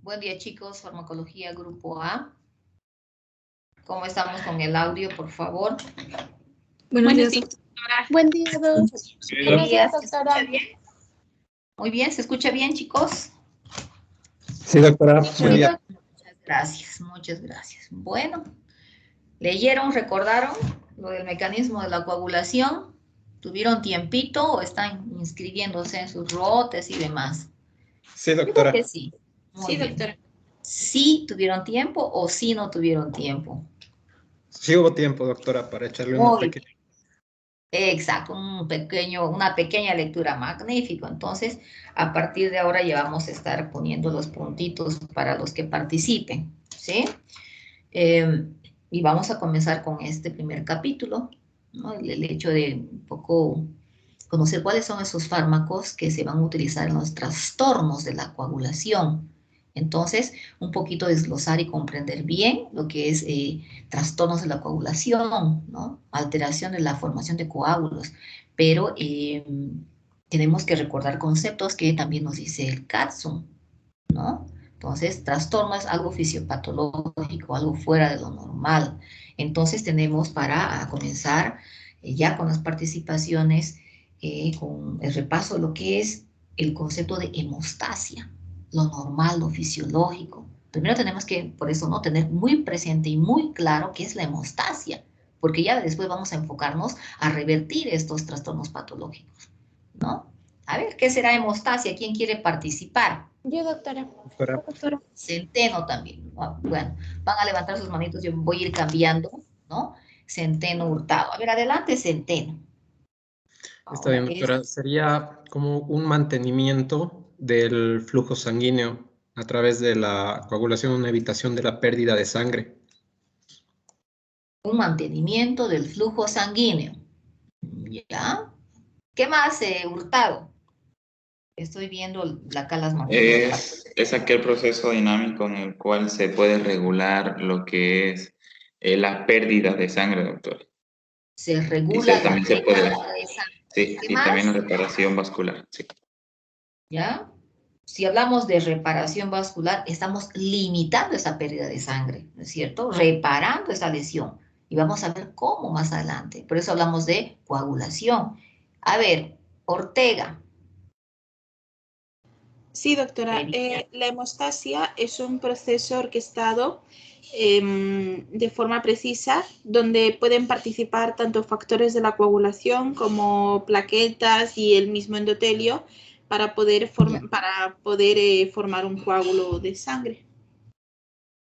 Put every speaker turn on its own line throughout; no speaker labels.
Buen día, chicos. Farmacología, grupo A. ¿Cómo estamos con el audio, por favor?
Buenos días.
Buen día, doctora.
Buenos días, ¿se escucha bien? Muy bien, ¿se escucha bien, chicos?
Sí, doctora.
Buen día. Muchas gracias, muchas gracias. Bueno, ¿leyeron, recordaron lo del mecanismo de la coagulación? ¿Tuvieron tiempito o están inscribiéndose en sus rotes y demás?
Sí, doctora.
Yo creo que sí. Muy bien.
Doctora.
¿Sí tuvieron tiempo o sí no tuvieron tiempo?
Sí hubo tiempo, doctora, para echarle una
Muy
pequeña.
Exacto, una pequeña lectura, magnífico. Entonces, a partir de ahora ya vamos a estar poniendo los puntitos para los que participen, ¿sí? Y vamos a comenzar con este primer capítulo, ¿no? El hecho de un poco conocer cuáles son esos fármacos que se van a utilizar en los trastornos de la coagulación. Entonces, un poquito desglosar y comprender bien lo que es trastornos de la coagulación, ¿no? Alteración de la formación de coágulos, pero tenemos que recordar conceptos que también nos dice el CATSUM, ¿no? Entonces, trastorno es algo fisiopatológico, algo fuera de lo normal. Entonces, tenemos para comenzar ya con las participaciones, con el repaso de lo que es el concepto de hemostasia, lo normal, lo fisiológico. Primero tenemos que, por eso, ¿no?, tener muy presente y muy claro qué es la hemostasia, porque ya después vamos a enfocarnos a revertir estos trastornos patológicos, ¿no? A ver, ¿qué será hemostasia? ¿Quién quiere participar?
Yo, doctora.
Doctora.
Centeno también. Bueno, van a levantar sus manitos, yo voy a ir cambiando, ¿no? Centeno, Hurtado. A ver, adelante, Centeno.
Está
Ahora
bien, doctora. Sería como un mantenimiento del flujo sanguíneo a través de la coagulación, una evitación de la pérdida de sangre.
un mantenimiento del flujo sanguíneo. ¿Ya? ¿Qué más, Hurtado? Estoy viendo acá las manos.
Es aquel proceso dinámico en el cual se puede regular lo que es la pérdida de sangre, doctor.
Se regula la
También se puede,
pérdida de sangre.
sí,
¿Qué
y
más?
también la reparación vascular, sí.
¿Ya? Si hablamos de reparación vascular, estamos limitando esa pérdida de sangre, ¿no es cierto? Reparando esa lesión. Y vamos a ver cómo más adelante. Por eso hablamos de coagulación. A ver, Ortega.
Sí, doctora. La hemostasia es un proceso orquestado de forma precisa donde pueden participar tanto factores de la coagulación como plaquetas y el mismo endotelio para poder formar un coágulo de sangre.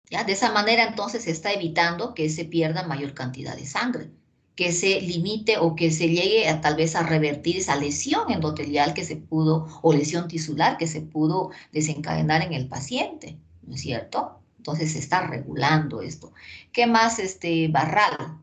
¿Ya? De esa manera entonces se está evitando que se pierda mayor cantidad de sangre, que se limite o que se llegue a tal vez a revertir esa lesión endotelial que se pudo, o lesión tisular que se pudo desencadenar en el paciente, ¿no es cierto? Entonces se está regulando esto. ¿Qué más, Barral?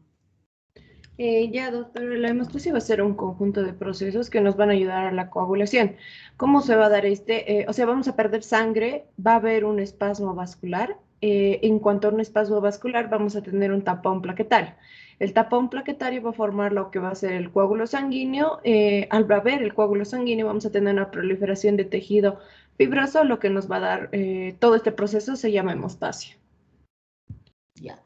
Ya, doctora, la hemostasia va a ser un conjunto de procesos que nos van a ayudar a la coagulación. ¿Cómo se va a dar este? O sea, vamos a perder sangre, va a haber un espasmo vascular. En cuanto a un espasmo vascular, vamos a tener un tapón plaquetario. El tapón plaquetario va a formar lo que va a ser el coágulo sanguíneo. Al haber el coágulo sanguíneo, vamos a tener una proliferación de tejido fibroso, lo que nos va a dar todo este proceso se llama hemostasia.
Ya.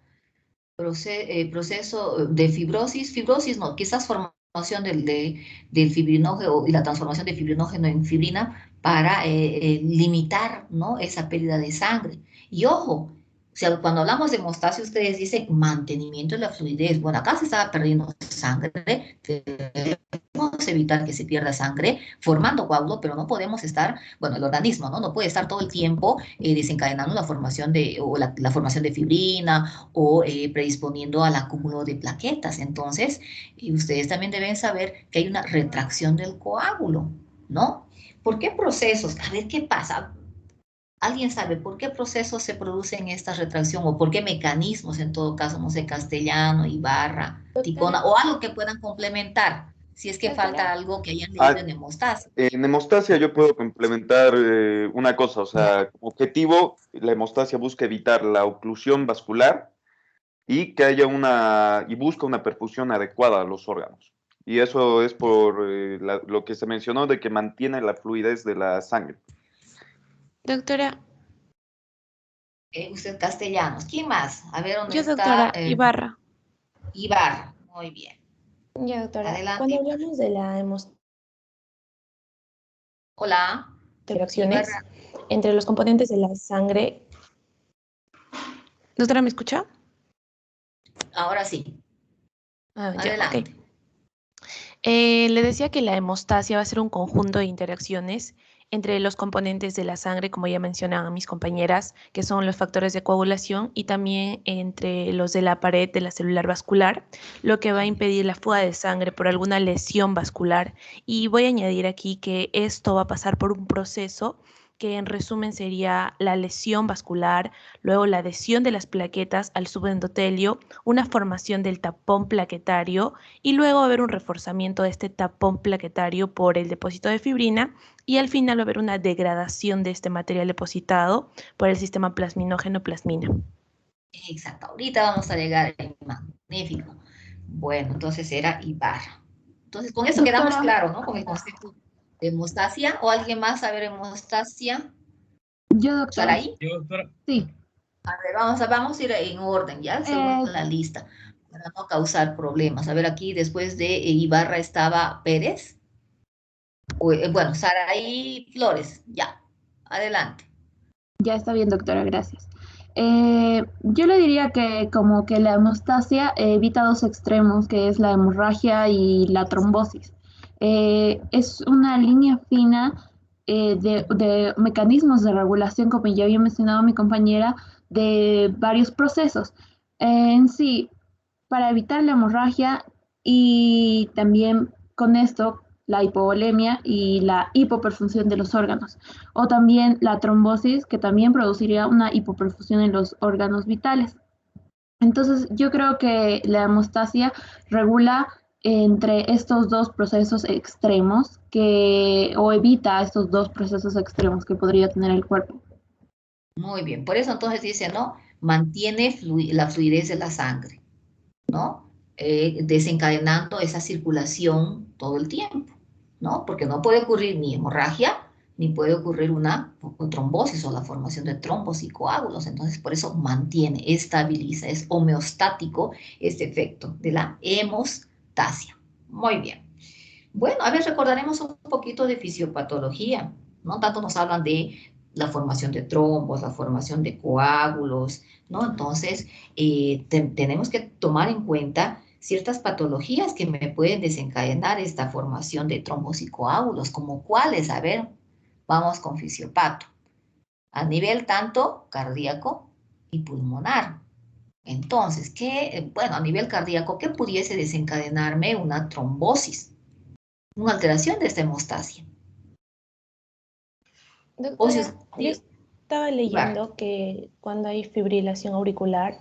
Proceso de fibrosis no, quizás formación del fibrinógeno y la transformación de fibrinógeno en fibrina para limitar, ¿no?, esa pérdida de sangre. Y ojo, o sea, cuando hablamos de hemostasia, ustedes dicen mantenimiento de la fluidez. Bueno, acá se estaba perdiendo sangre, debemos evitar que se pierda sangre formando coágulo, pero no podemos estar, bueno, el organismo, ¿no? No puede estar todo el tiempo desencadenando la formación la formación de fibrina o predisponiendo al acúmulo de plaquetas. Entonces, ustedes también deben saber que hay una retracción del coágulo, ¿no? ¿Por qué procesos? A ver qué pasa. ¿Alguien sabe por qué procesos se producen esta retracción o por qué mecanismos, en todo caso, no sé, Castellano, Ibarra, Ticona, o algo que puedan complementar, si es que falta algo que hayan leído en hemostasia?
En hemostasia yo puedo complementar una cosa, o sea, como objetivo, la hemostasia busca evitar la oclusión vascular y que haya y busca una perfusión adecuada a los órganos. Y eso es por lo que se mencionó de que mantiene la fluidez de la sangre.
Doctora,
Usted Castellanos. ¿Quién más? A ver dónde
Yo,
está
doctora Ibarra.
Ibarra. Muy bien.
Ya, doctora.
Adelante,
Cuando
Ibarra.
hablamos de la
Hola,
interacciones
Ibarra.
entre los componentes de la sangre. Doctora, ¿me escucha?
Ahora sí.
Ah, ya, ok.
Adelante.
Le decía que la hemostasia va a ser un conjunto de interacciones entre los componentes de la sangre, como ya mencionaban mis compañeras, que son los factores de coagulación, y también entre los de la pared de la célula vascular, lo que va a impedir la fuga de sangre por alguna lesión vascular. Y voy a añadir aquí que esto va a pasar por un proceso que en resumen sería la lesión vascular, luego la adhesión de las plaquetas al subendotelio, una formación del tapón plaquetario, y luego va a haber un reforzamiento de este tapón plaquetario por el depósito de fibrina, y al final va a haber una degradación de este material depositado por el sistema plasminógeno-plasmina.
Exacto. Ahorita vamos a llegar ahí. Magnífico. Bueno, entonces era Ibarra. Entonces, con eso quedamos
Doctora.
claros, ¿no? Con el concepto de hemostasia. ¿O alguien más sabe hemostasia?
Yo, doctora.
¿Saraí?
Yo, doctora.
Sí.
A ver, vamos a ir en orden, ¿ya? Según la lista, para no causar problemas. A ver, aquí después de Ibarra estaba Pérez. Bueno, Saraí Flores, ya. Adelante.
Ya está bien, doctora, gracias. Yo le diría que como que la hemostasia evita dos extremos, que es la hemorragia y la trombosis. Es una línea fina de mecanismos de regulación, como ya había mencionado mi compañera, de varios procesos. En sí, para evitar la hemorragia y también con esto la hipovolemia y la hipoperfusión de los órganos, o también la trombosis, que también produciría una hipoperfusión en los órganos vitales. Entonces, yo creo que la hemostasia regula entre estos dos procesos extremos o evita estos dos procesos extremos que podría tener el cuerpo.
Muy bien, por eso entonces dice, ¿no? Mantiene la fluidez de la sangre, ¿no? Desencadenando esa circulación todo el tiempo, ¿no? Porque no puede ocurrir ni hemorragia, ni puede ocurrir una trombosis o la formación de trombos y coágulos. Entonces, por eso mantiene, estabiliza, es homeostático este efecto de la hemostasia. Muy bien. Bueno, a ver, recordaremos un poquito de fisiopatología, ¿no? Tanto nos hablan de la formación de trombos, la formación de coágulos, ¿no? Entonces, tenemos que tomar en cuenta ciertas patologías que me pueden desencadenar esta formación de trombos y coágulos, como cuáles, a ver, vamos con fisiopato, a nivel tanto cardíaco y pulmonar. Entonces, bueno, a nivel cardíaco, ¿qué pudiese desencadenarme una trombosis? Una alteración de esta hemostasia. O si
Doctora, yo estaba
Ibarra,
leyendo que cuando hay fibrilación auricular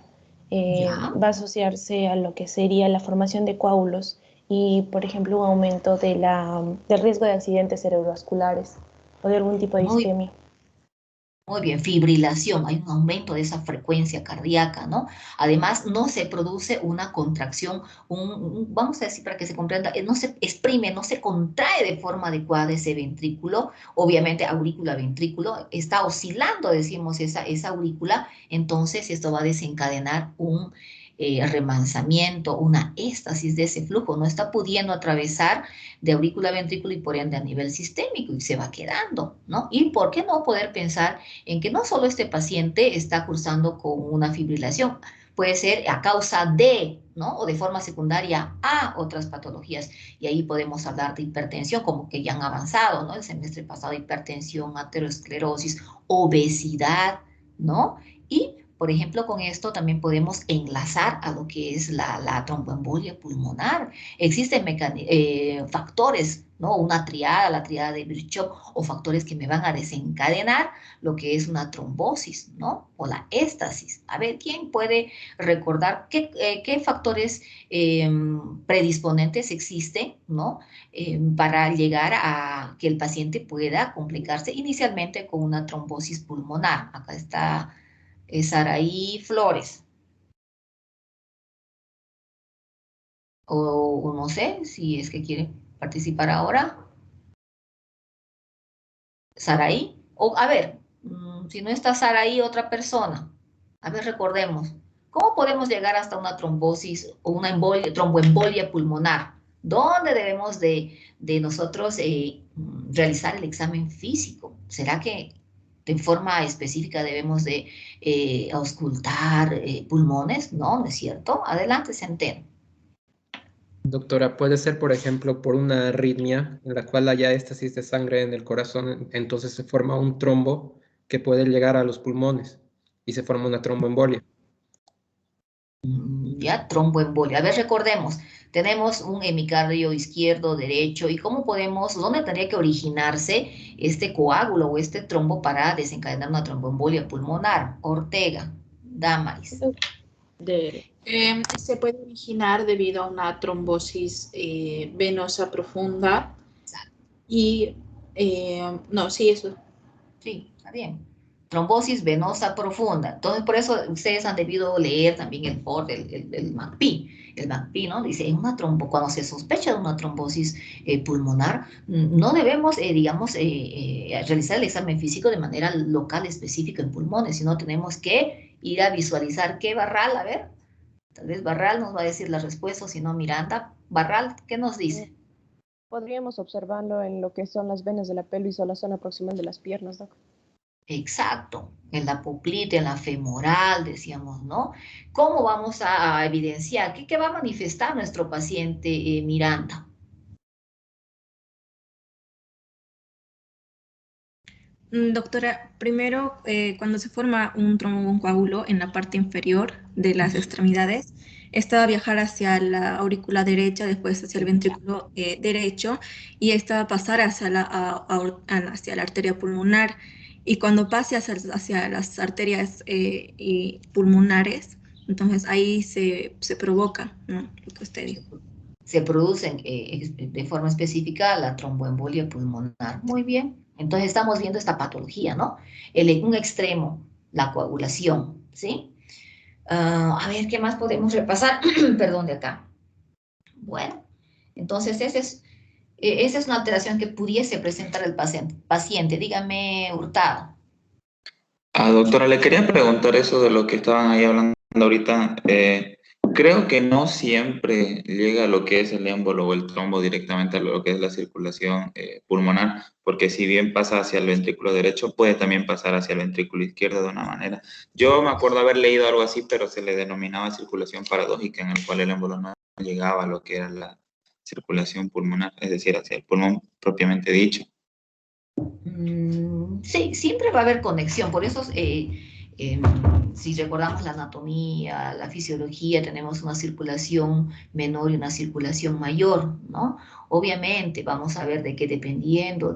ya,
va a asociarse a lo que sería la formación de coágulos y, por ejemplo, un aumento del riesgo de accidentes cerebrovasculares o de algún tipo de
muy,
isquemia.
muy bien, fibrilación, hay un aumento de esa frecuencia cardíaca, ¿no? Además, no se produce una contracción, vamos a decir para que se comprenda, no se exprime, no se contrae de forma adecuada ese ventrículo, obviamente aurícula-ventrículo, está oscilando, decimos, esa aurícula, entonces esto va a desencadenar un remansamiento, una éstasis de ese flujo, no está pudiendo atravesar de aurícula a ventrículo y por ende a nivel sistémico y se va quedando, ¿no? Y por qué no poder pensar en que no solo este paciente está cursando con una fibrilación, puede ser a causa de, ¿no? O de forma secundaria a otras patologías. Y ahí podemos hablar de hipertensión, como que ya han avanzado, ¿no? El semestre pasado, hipertensión, aterosclerosis, obesidad, ¿no? Y, por ejemplo, con esto también podemos enlazar a lo que es la tromboembolia pulmonar. Existen factores, ¿no? Una triada, la triada de Virchow, o factores que me van a desencadenar lo que es una trombosis, ¿no? O la éstasis. A ver, ¿quién puede recordar qué factores predisponentes existen, ¿no? Para llegar a que el paciente pueda complicarse inicialmente con una trombosis pulmonar. Acá está Saraí Flores. O no sé si es que quiere participar ahora. Saraí. O a ver, si no está Saraí, otra persona. A ver, recordemos. ¿Cómo podemos llegar hasta una trombosis o una tromboembolia pulmonar? ¿Dónde debemos de nosotros realizar el examen físico? ¿Será que de forma específica debemos de auscultar pulmones? No, ¿no es cierto? Adelante, Centeno.
Doctora, puede ser, por ejemplo, por una arritmia en la cual haya éstasis de sangre en el corazón, entonces se forma un trombo que puede llegar a los pulmones y se forma una tromboembolia.
Ya, tromboembolia. A ver, recordemos, tenemos un hemicardio izquierdo, derecho, y cómo podemos, dónde tendría que originarse este coágulo o este trombo para desencadenar una tromboembolia pulmonar. Ortega, Damaris.
Se puede originar debido a una trombosis venosa profunda y, no, sí, eso.
Sí, está bien. Trombosis venosa profunda. Entonces, por eso ustedes han debido leer también el MACPI. El MACPI, ¿no? Dice, cuando se sospecha de una trombosis pulmonar, no debemos, digamos, realizar el examen físico de manera local, específica en pulmones, sino tenemos que ir a visualizar qué Barral, a ver, tal vez Barral nos va a decir la respuesta, o si no, Miranda. Barral, ¿qué nos dice?
Podríamos observarlo en lo que son las venas de la pelvis o la zona proximal de las piernas, Doc.
Exacto, en la poplita, en la femoral, decíamos, ¿no? ¿Cómo vamos a evidenciar? ¿Qué va a manifestar nuestro paciente Miranda?
Doctora, primero, cuando se forma un trombo, un coágulo en la parte inferior de las extremidades, esta va a viajar hacia la aurícula derecha, después hacia el ventrículo derecho, y esta va a pasar hacia hacia la arteria pulmonar. Y cuando pase hacia las arterias pulmonares, entonces ahí se provoca, ¿no? Lo que usted dijo.
Se producen de forma específica la tromboembolia pulmonar. Muy bien. Entonces estamos viendo esta patología, ¿no? Un extremo, la coagulación, ¿sí? A ver, ¿qué más podemos repasar? Perdón, de acá. Bueno, entonces esa es una alteración que pudiese presentar el paciente. Dígame, Hurtado.
Doctora, le quería preguntar eso de lo que estaban ahí hablando ahorita. Creo que no siempre llega a lo que es el émbolo o el trombo directamente a lo que es la circulación pulmonar, porque si bien pasa hacia el ventrículo derecho, puede también pasar hacia el ventrículo izquierdo de una manera. Yo me acuerdo haber leído algo así, pero se le denominaba circulación paradójica, en el cual el émbolo no llegaba a lo que era la circulación pulmonar, es decir, hacia el pulmón propiamente dicho.
Sí, siempre va a haber conexión, por eso si recordamos la anatomía, la fisiología, tenemos una circulación menor y una circulación mayor, ¿no? Obviamente vamos a ver de que dependiendo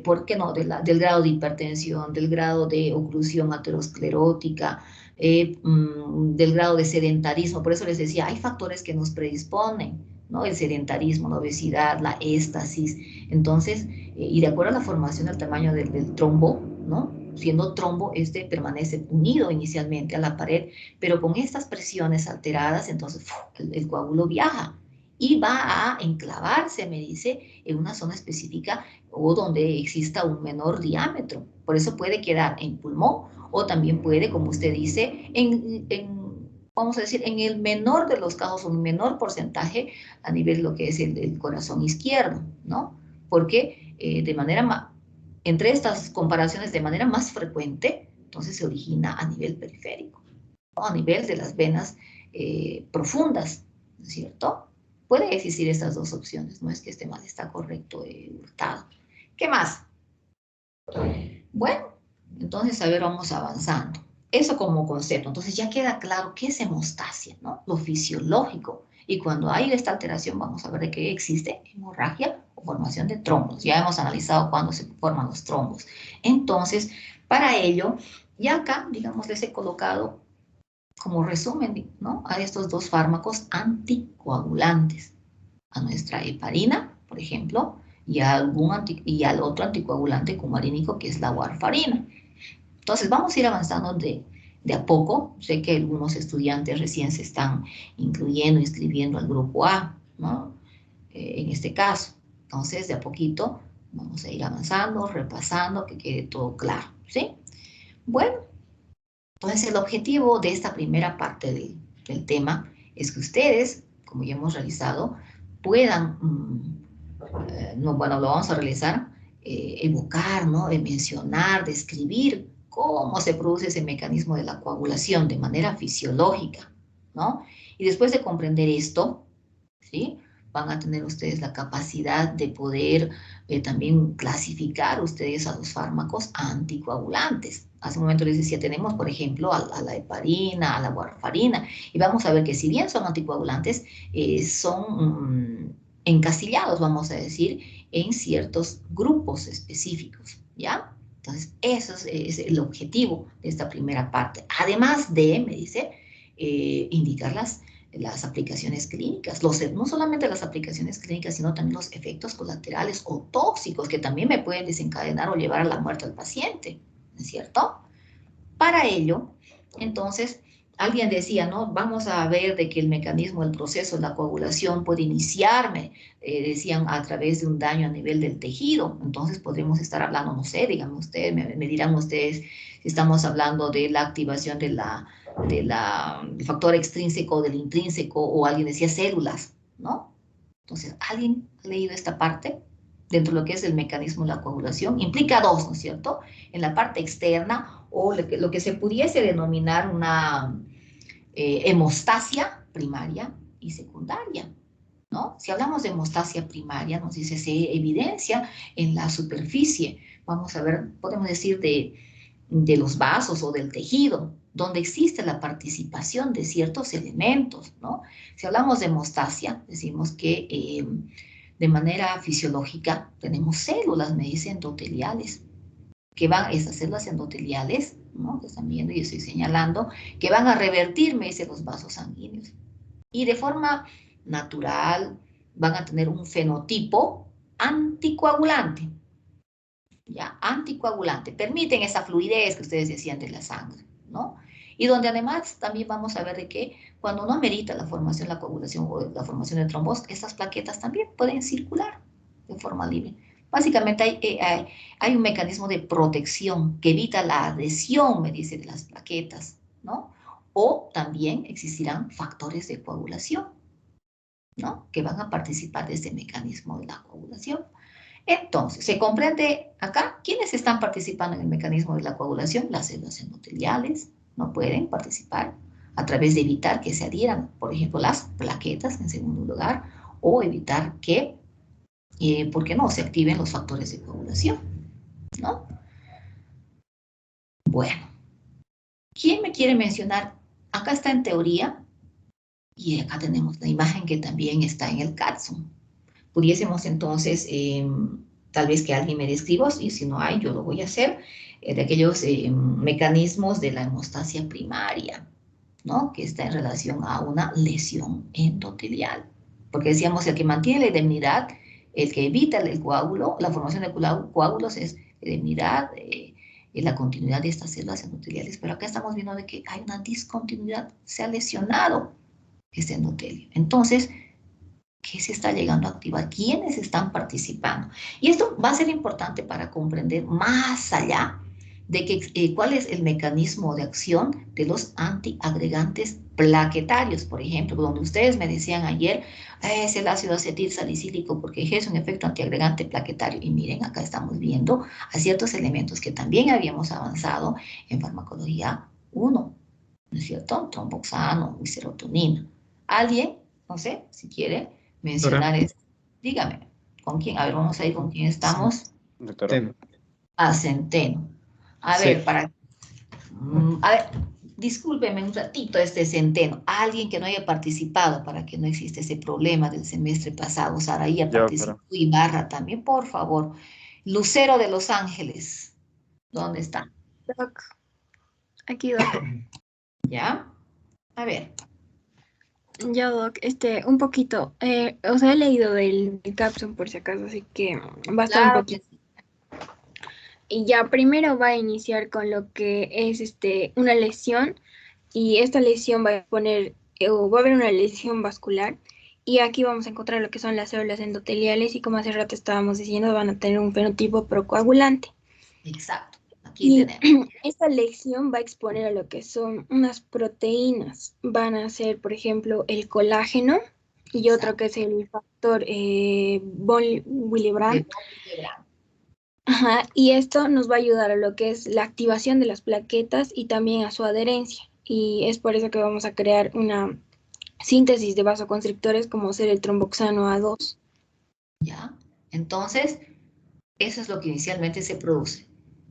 ¿por qué no? Del grado de hipertensión, del grado de oclusión aterosclerótica, del grado de sedentarismo, por eso les decía, hay factores que nos predisponen, ¿no? El sedentarismo, la obesidad, la éstasis, entonces, y de acuerdo a la formación, al tamaño del trombo, ¿no? Siendo trombo, este permanece unido inicialmente a la pared, pero con estas presiones alteradas, entonces el coágulo viaja y va a enclavarse, me dice, en una zona específica o donde exista un menor diámetro. Por eso puede quedar en pulmón o también puede, como usted dice, vamos a decir, en el menor de los casos, un menor porcentaje a nivel de lo que es el corazón izquierdo, ¿no? Porque entre estas comparaciones de manera más frecuente, entonces se origina a nivel periférico, ¿no? A nivel de las venas profundas, ¿no es cierto? Puede existir estas dos opciones, no es que esté mal, está correcto, Hurtado. ¿Qué más? Bueno, entonces, a ver, vamos avanzando. Eso como concepto. Entonces ya queda claro qué es hemostasia, ¿no? Lo fisiológico. Y cuando hay esta alteración, vamos a ver de qué existe hemorragia o formación de trombos. Ya hemos analizado cuándo se forman los trombos. Entonces, para ello, ya acá, digamos, les he colocado como resumen, ¿no? A estos dos fármacos anticoagulantes. A nuestra heparina, por ejemplo, y al otro anticoagulante cumarínico que es la warfarina. Entonces vamos a ir avanzando de a poco. Sé que algunos estudiantes recién se están inscribiendo al grupo A, ¿no? En este caso. Entonces de a poquito vamos a ir avanzando, repasando, que quede todo claro, ¿sí? Bueno, Entonces, el objetivo de esta primera parte del tema es que ustedes, como ya hemos realizado, puedan, bueno, lo vamos a realizar, evocar, ¿no? Mencionar, describir cómo se produce ese mecanismo de la coagulación de manera fisiológica, ¿no? Y después de comprender esto, ¿sí? Van a tener ustedes la capacidad de poder también clasificar ustedes a los fármacos anticoagulantes. Hace un momento les decía, tenemos, por ejemplo, a la heparina, a la warfarina, y vamos a ver que si bien son anticoagulantes, son encasillados, vamos a decir, en ciertos grupos específicos, ¿ya? Entonces, eso es el objetivo de esta primera parte. Además de, me dice, indicar las aplicaciones clínicas, no solamente las aplicaciones clínicas, sino también los efectos colaterales o tóxicos que también me pueden desencadenar o llevar a la muerte al paciente, ¿no es cierto? Para ello, entonces, alguien decía, ¿no? Vamos a ver de que el mecanismo, el proceso de la coagulación puede iniciarme, decían, a través de un daño a nivel del tejido. Entonces, podríamos estar hablando, no sé, díganme ustedes, me dirán ustedes si estamos hablando de la activación del factor extrínseco o del intrínseco, o alguien decía células, ¿no? Entonces, ¿alguien ha leído esta parte? Dentro de lo que es el mecanismo de la coagulación, implica dos, ¿no es cierto? En la parte externa, o lo que se pudiese denominar una hemostasia primaria y secundaria, ¿no? Si hablamos de hemostasia primaria, nos dice, se evidencia en la superficie, vamos a ver, podemos decir de los vasos o del tejido, donde existe la participación de ciertos elementos, ¿no? Si hablamos de hemostasia, decimos que de manera fisiológica tenemos células, me dicen, endoteliales, que van, esas células endoteliales, ¿no? Que están viendo y estoy señalando, que van a revertir, me dicen, los vasos sanguíneos. Y de forma natural van a tener un fenotipo anticoagulante, ¿ya? Anticoagulante. Permiten esa fluidez que ustedes decían de la sangre, ¿no? Y donde además también vamos a ver de que cuando no amerita la formación, la coagulación o la formación de trombos, estas plaquetas también pueden circular de forma libre. Básicamente hay un mecanismo de protección que evita la adhesión, me dice, de las plaquetas, ¿no? O también existirán factores de coagulación, ¿no? Que van a participar de este mecanismo de la coagulación. Entonces, se comprende acá quiénes están participando en el mecanismo de la coagulación. Las células endoteliales no pueden participar a través de evitar que se adhieran, por ejemplo, las plaquetas en segundo lugar, o evitar que, ¿por qué no?, se activen los factores de coagulación, ¿no? Bueno, ¿quién me quiere mencionar? Acá está en teoría, y acá tenemos la imagen que también está en el CATSUM. Pudiésemos entonces, tal vez que alguien me describa, y si no hay, yo lo voy a hacer, de aquellos mecanismos de la hemostasia primaria, ¿no? Que está en relación a una lesión endotelial. Porque decíamos, el que mantiene la indemnidad, el que evita el coágulo, la formación de coágulos es la indemnidad, la continuidad de estas células endoteliales. Pero acá estamos viendo de que hay una discontinuidad, se ha lesionado este endotelio. Entonces, ¿qué se está llegando a activar? ¿Quiénes están participando? Y esto va a ser importante para comprender más allá de que, cuál es el mecanismo de acción de los antiagregantes plaquetarios, por ejemplo, donde ustedes me decían ayer, es el ácido acetil salicílico porque ejerce un efecto antiagregante plaquetario. Y miren, acá estamos viendo a ciertos elementos que también habíamos avanzado en farmacología 1, ¿no es cierto? Tromboxano y serotonina. ¿Alguien? No sé, si quiere mencionar esto. Dígame, ¿con quién? A ver, vamos a ir con quién estamos.
Doctora.
A Centeno. A ver, a ver, discúlpeme un ratito este Centeno. Alguien que no haya participado para que no exista ese problema del semestre pasado. Saraía participó, Ibarra también, por favor. Lucero de Los Ángeles. ¿Dónde está?
Doc. Aquí, Doc.
¿Ya? A ver.
Ya, Doc, un poquito. O sea, he leído del Capsum por si acaso, así que va a estar un poquito. Y ya primero va a iniciar con lo que es una lesión, y esta lesión va a poner, o va a haber una lesión vascular, y aquí vamos a encontrar lo que son las células endoteliales, y como hace rato estábamos diciendo, van a tener un fenotipo procoagulante.
Exacto. Aquí tenemos.
Esta lección va a exponer a lo que son unas proteínas. Van a ser, por ejemplo, el colágeno y otro que es el factor von Willebrand. Ajá, y esto nos va a ayudar a lo que es la activación de las plaquetas y también a su adherencia. Y es por eso que vamos a crear una síntesis de vasoconstrictores como ser el tromboxano A2.
¿Ya? Entonces, eso es lo que inicialmente se produce.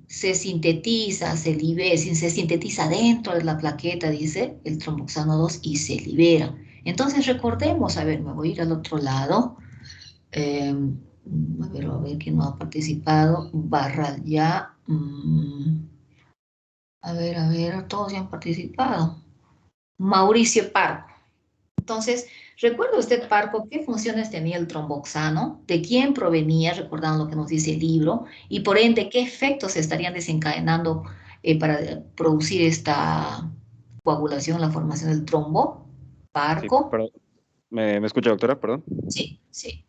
Se sintetiza, se libera, se sintetiza dentro de la plaqueta, dice, el tromboxano 2 y se libera. Entonces recordemos, a ver, me voy a ir al otro lado. A ver quién no ha participado. Barral ya. A ver, todos ya han participado. Mauricio Parco. Entonces, ¿recuerda usted, Parco, qué funciones tenía el tromboxano? ¿De quién provenía? Recordando lo que nos dice el libro. Y por ende, ¿qué efectos se estarían desencadenando para producir esta coagulación, la formación del trombo? Parco.
Sí, ¿Me escucha, doctora? Perdón.
Sí, sí.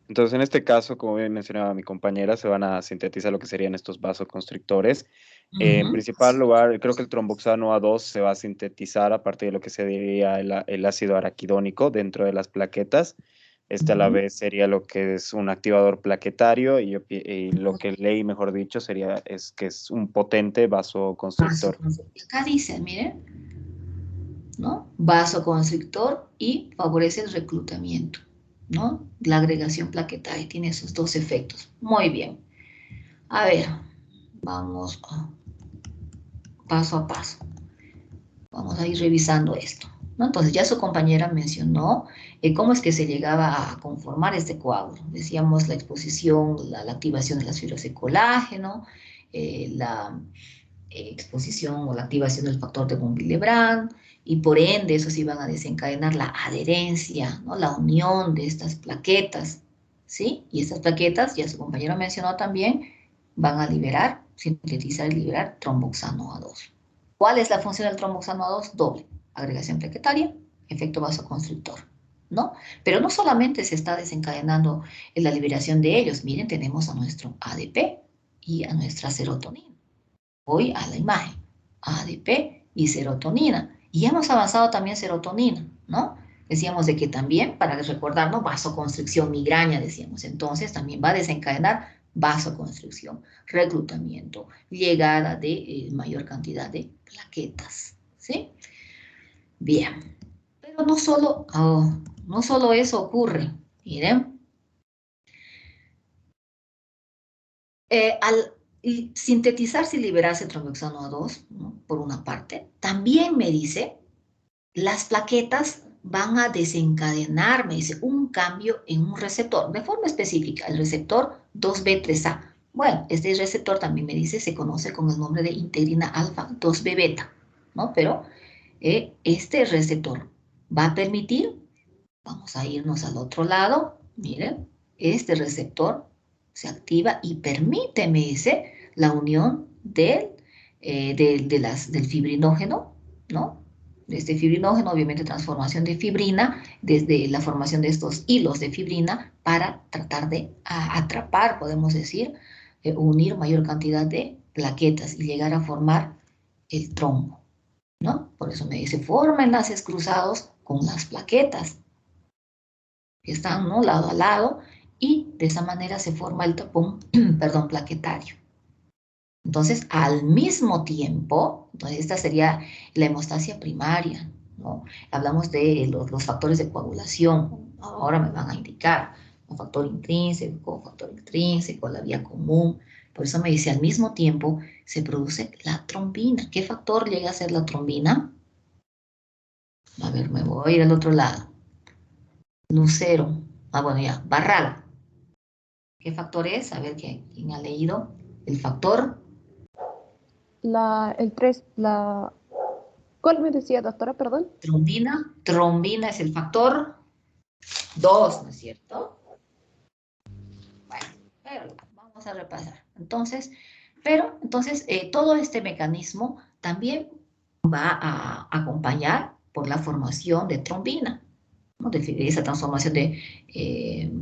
Entonces, en este caso, como bien mencionaba mi compañera, se van a sintetizar lo que serían estos vasoconstrictores. En principal lugar, creo que el tromboxano A2 se va a sintetizar a partir de lo que se diría el ácido araquidónico dentro de las plaquetas. Este a la vez sería lo que es un activador plaquetario y lo que leí, mejor dicho, es que es un potente vasoconstrictor.
Acá dice, miren, ¿no? Vasoconstrictor y favorece el reclutamiento, ¿no? La agregación plaquetaria tiene esos dos efectos. Muy bien. A ver, vamos paso a paso. Vamos a ir revisando esto, ¿no? Entonces ya su compañera mencionó cómo es que se llegaba a conformar este coágulo. Decíamos la exposición, la activación de las fibras de colágeno, la exposición o la activación del factor de von Willebrand, y por ende esos iban a desencadenar la adherencia, ¿no? La unión de estas plaquetas, ¿sí? Y estas plaquetas, ya su compañero mencionó también, van a liberar, sintetizar y liberar tromboxano A2. ¿Cuál es la función del tromboxano A2? Doble, agregación plaquetaria, efecto vasoconstrictor, ¿no? Pero no solamente se está desencadenando en la liberación de ellos, miren, tenemos a nuestro ADP y a nuestra serotonina. Voy a la imagen, ADP y serotonina. Y hemos avanzado también serotonina, ¿no? Decíamos de que también, para recordarnos, vasoconstricción, migraña, decíamos. Entonces también va a desencadenar vasoconstricción, reclutamiento, llegada de mayor cantidad de plaquetas, ¿sí? Bien. Pero no solo eso ocurre, miren. Al sintetizarse y liberarse tromboxano A2, ¿no? Por una parte, también me dice, las plaquetas van a desencadenar, me dice, un cambio en un receptor, de forma específica, el receptor 2B3A. Bueno, este receptor también me dice, se conoce con el nombre de integrina alfa 2B beta, ¿no? Pero este receptor va a permitir, vamos a irnos al otro lado, miren, este receptor se activa y permite, me dice, la unión del fibrinógeno, ¿no? De este fibrinógeno, obviamente transformación de fibrina, desde la formación de estos hilos de fibrina para tratar de atrapar, podemos decir, unir mayor cantidad de plaquetas y llegar a formar el trombo, ¿no? Por eso me dice, forma enlaces cruzados con las plaquetas, que están, ¿no? Lado a lado, y de esa manera se forma el tapón, perdón, plaquetario. Entonces, al mismo tiempo, entonces esta sería la hemostasia primaria, ¿no? Hablamos de los factores de coagulación, ahora me van a indicar, un factor intrínseco, la vía común. Por eso me dice, al mismo tiempo se produce la trombina. ¿Qué factor llega a ser la trombina? A ver, me voy a ir al otro lado. Lucero. Bueno, ya, Barral. ¿Qué factor es? A ver, ¿quién ha leído? El factor.
El 3, ¿cuál me decía, doctora, perdón?
Trombina. Trombina es el factor 2, ¿no es cierto? Bueno, pero vamos a repasar. Entonces, todo este mecanismo también va a acompañar por la formación de trombina, ¿no? De esa transformación de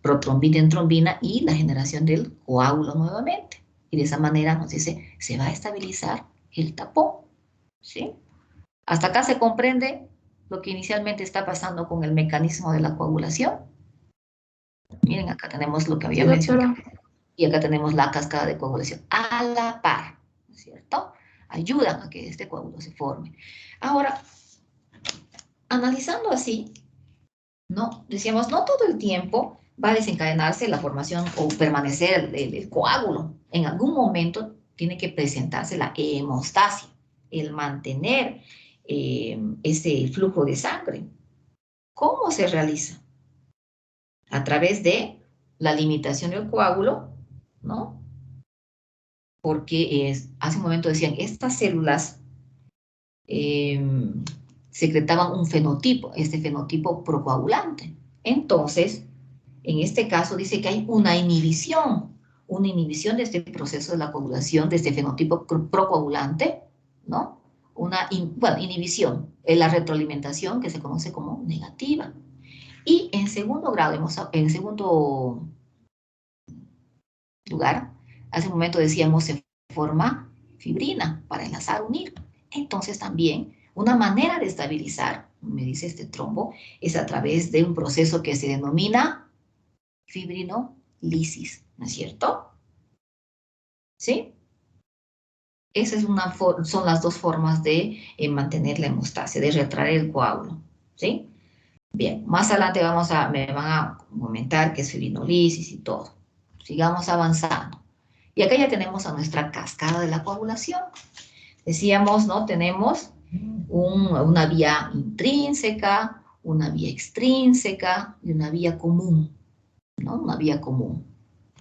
protrombina en trombina y la generación del coágulo nuevamente. Y de esa manera nos dice, se va a estabilizar el tapón, ¿sí? Hasta acá se comprende lo que inicialmente está pasando con el mecanismo de la coagulación. Miren, acá tenemos lo que había mencionado. Y acá tenemos la cascada de coagulación a la par, ¿no es cierto? Ayudan a que este coágulo se forme. Ahora, analizando así, ¿no? Decíamos, no todo el tiempo va a desencadenarse la formación o permanecer el coágulo. En algún momento tiene que presentarse la hemostasia, el mantener ese flujo de sangre. ¿Cómo se realiza? A través de la limitación del coágulo, ¿no? Porque hace un momento decían, estas células secretaban un fenotipo, este fenotipo procoagulante. Entonces, en este caso dice que hay una inhibición de este proceso de la coagulación, de este fenotipo procoagulante, ¿no? Inhibición, la retroalimentación que se conoce como negativa. Y en segundo grado, en segundo lugar, hace un momento decíamos, se forma fibrina para enlazar, unir. Entonces también una manera de estabilizar, me dice este trombo, es a través de un proceso que se denomina fibrinolisis, ¿no es cierto? ¿Sí? Esas son las dos formas de mantener la hemostasia, de retraer el coágulo, ¿sí? Bien, más adelante me van a comentar qué es fibrinolisis y todo. Sigamos avanzando. Y acá ya tenemos a nuestra cascada de la coagulación. Decíamos, ¿no? Tenemos una vía intrínseca, una vía extrínseca y una vía común, ¿no? Una vía común.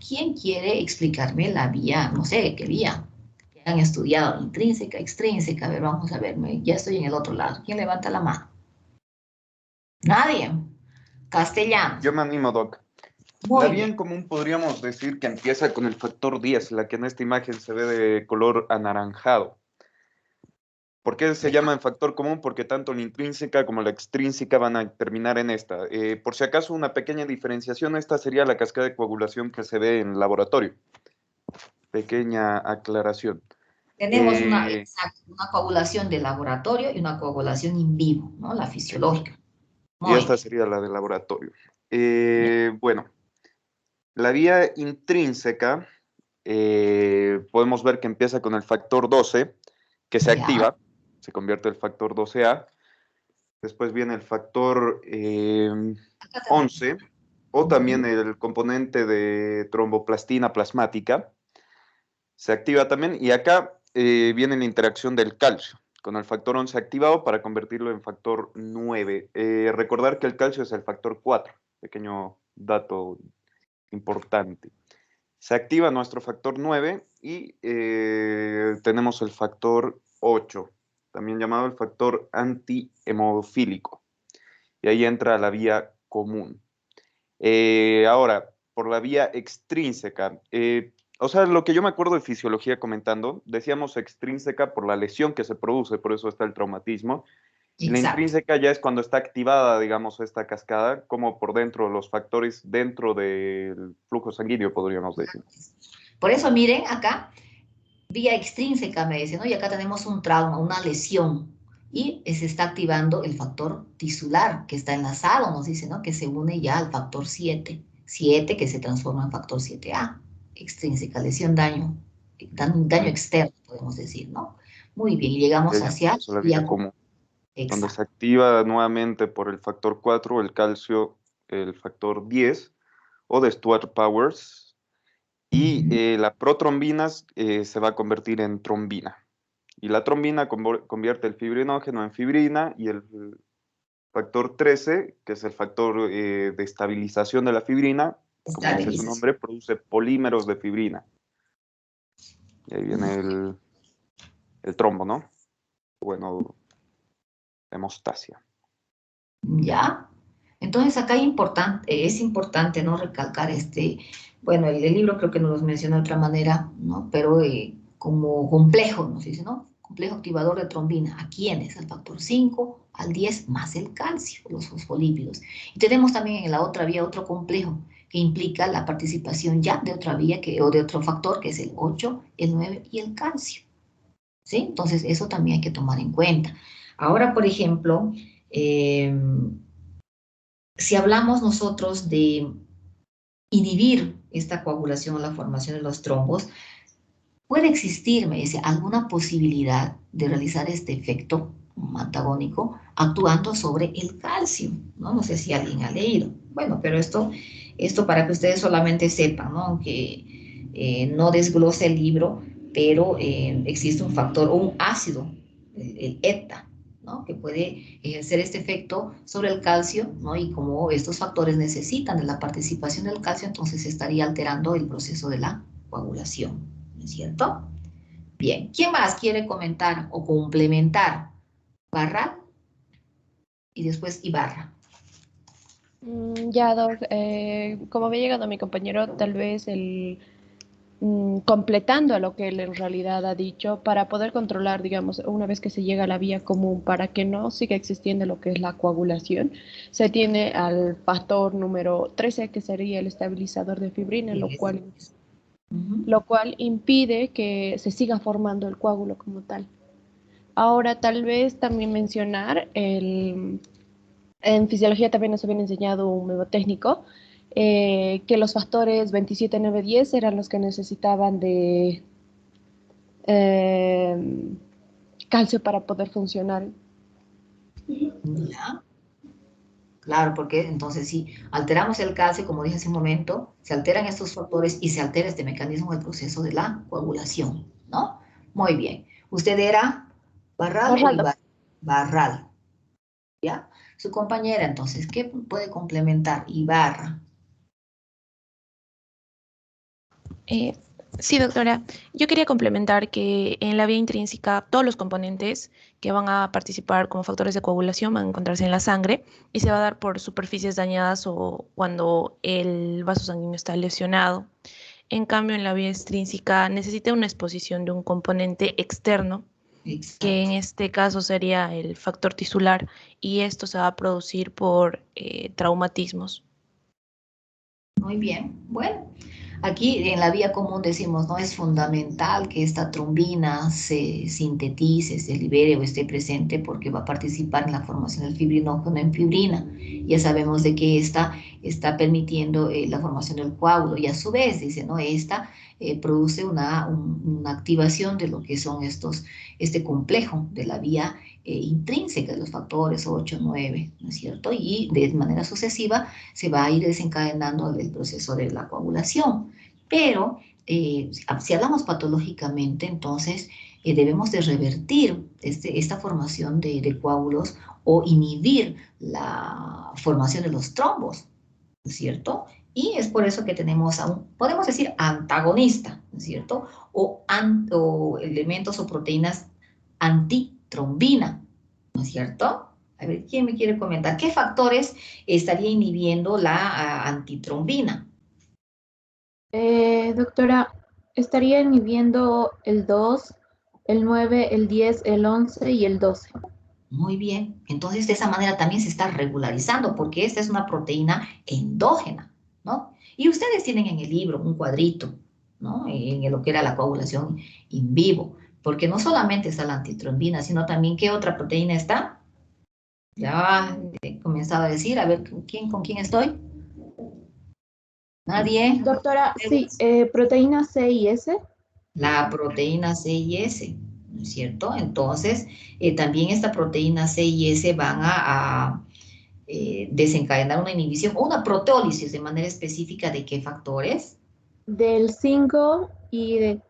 ¿Quién quiere explicarme la vía, no sé, qué vía? Que han estudiado intrínseca, extrínseca. A ver, vamos a ver, ya estoy en el otro lado. ¿Quién levanta la mano? Nadie. Castellanos.
Yo me animo, Doc. La vía en común podríamos decir que empieza con el factor 10, la que en esta imagen se ve de color anaranjado. ¿Por qué se llama en factor común? Porque tanto la intrínseca como la extrínseca van a terminar en esta. Por si acaso, una pequeña diferenciación, esta sería la cascada de coagulación que se ve en laboratorio. Pequeña aclaración.
Tenemos una coagulación de laboratorio y una coagulación in vivo, ¿no? La fisiológica.
Y esta sería la de laboratorio. Bueno, la vía intrínseca, podemos ver que empieza con el factor 12, que se activa, se convierte el factor 12A. Después viene el factor 11, o también el componente de tromboplastina plasmática. Se activa también, y acá viene la interacción del calcio, con el factor 11 activado para convertirlo en factor 9. Recordar que el calcio es el factor 4, pequeño dato importante. Se activa nuestro factor 9 y tenemos el factor 8, también llamado el factor antihemofílico. Y ahí entra la vía común. Ahora, por la vía extrínseca, o sea, lo que yo me acuerdo de fisiología comentando, decíamos extrínseca por la lesión que se produce, por eso está el traumatismo. Y la intrínseca ya es cuando está activada, digamos, esta cascada, como por dentro, los factores dentro del flujo sanguíneo, podríamos decir.
Por eso, miren, acá, vía extrínseca me dice, ¿no? Y acá tenemos un trauma, una lesión, y se está activando el factor tisular, que está enlazado, nos dice, ¿no? Que se une ya al factor 7, que se transforma en factor 7A, extrínseca, lesión, daño externo, podemos decir, ¿no? Muy bien, y llegamos hacia
la vía común. Cuando se activa nuevamente por el factor 4, el calcio, el factor 10, o de Stewart-Powers, y la protrombina se va a convertir en trombina. Y la trombina convierte el fibrinógeno en fibrina, y el factor 13, que es el factor de estabilización de la fibrina, como dice su nombre, produce polímeros de fibrina. Y ahí viene el trombo, ¿no? Bueno, hemostasia.
Ya. Entonces acá es importante, ¿no? Recalcar bueno, el libro creo que nos lo menciona de otra manera, ¿no? Pero como complejo, nos dice, ¿no? Complejo activador de trombina. ¿A quiénes? Al factor 5, al 10, más el calcio, los fosfolípidos. Y tenemos también en la otra vía otro complejo, que implica la participación ya de otra vía o de otro factor, que es el 8, el 9 y el calcio. ¿Sí? Entonces, eso también hay que tomar en cuenta. Ahora, por ejemplo, si hablamos nosotros de inhibir esta coagulación o la formación de los trombos, puede existir, me dice, alguna posibilidad de realizar este efecto antagónico actuando sobre el calcio, ¿no? No sé si alguien ha leído. Bueno, pero esto para que ustedes solamente sepan, ¿no? Aunque no desglose el libro, pero existe un factor o un ácido, el ETA, ¿no? Que puede ejercer este efecto sobre el calcio, ¿no? Y como estos factores necesitan de la participación del calcio, entonces se estaría alterando el proceso de la coagulación, ¿no es cierto? Bien, ¿quién más quiere comentar o complementar? Barral y después Ibarra.
Ya, Doc, como había llegado mi compañero, tal vez completando a lo que él en realidad ha dicho, para poder controlar, digamos, una vez que se llega a la vía común, para que no siga existiendo lo que es la coagulación, se tiene al factor número 13, que sería el estabilizador de fibrina, lo cual impide que se siga formando el coágulo como tal. Ahora, tal vez también mencionar, en fisiología también nos habían enseñado un mnemotécnico, que los factores 27, 9, 10 eran los que necesitaban de calcio para poder funcionar.
Ya. Claro, porque entonces si alteramos el calcio, como dije hace un momento, se alteran estos factores y se altera este mecanismo del proceso de la coagulación, ¿no? Muy bien. ¿Usted era Barral o Ibarra? Barral. ¿Ya? Su compañera, entonces, ¿qué puede complementar? Ibarra.
Sí, doctora. Yo quería complementar que en la vía intrínseca todos los componentes que van a participar como factores de coagulación van a encontrarse en la sangre y se va a dar por superficies dañadas o cuando el vaso sanguíneo está lesionado. En cambio, en la vía extrínseca necesita una exposición de un componente externo, que en este caso sería el factor tisular, y esto se va a producir por traumatismos.
Muy bien. Bueno, aquí en la vía común decimos, ¿no? Es fundamental que esta trombina se sintetice, se libere o esté presente porque va a participar en la formación del fibrinógeno en fibrina. Ya sabemos de que esta está permitiendo la formación del coágulo y a su vez, dice, ¿no? Esta produce una activación de lo que son este complejo de la vía intrínseca de los factores 8, 9, ¿no es cierto? Y de manera sucesiva se va a ir desencadenando el proceso de la coagulación. Pero si hablamos patológicamente, entonces debemos de revertir esta formación de coágulos o inhibir la formación de los trombos, ¿no es cierto? Y es por eso que tenemos podemos decir antagonista, ¿no es cierto? O elementos o proteínas antitrombina, ¿no es cierto? A ver, ¿quién me quiere comentar? ¿Qué factores estaría inhibiendo la antitrombina?
Doctora, estaría inhibiendo el 2, el 9, el 10, el 11 y el 12.
Muy bien, entonces de esa manera también se está regularizando porque esta es una proteína endógena, ¿no? Y ustedes tienen en el libro un cuadrito, ¿no? En lo que era la coagulación in vivo, porque no solamente está la antitrombina, sino también ¿qué otra proteína está? Ya he comenzado a decir, a ver, ¿con quién estoy? ¿Nadie?
Doctora, sí, proteína C y S.
La proteína C y S, ¿no es cierto? Entonces, también esta proteína C y S van a desencadenar una inhibición o una proteólisis de manera específica de qué factores?
Del 5 y
del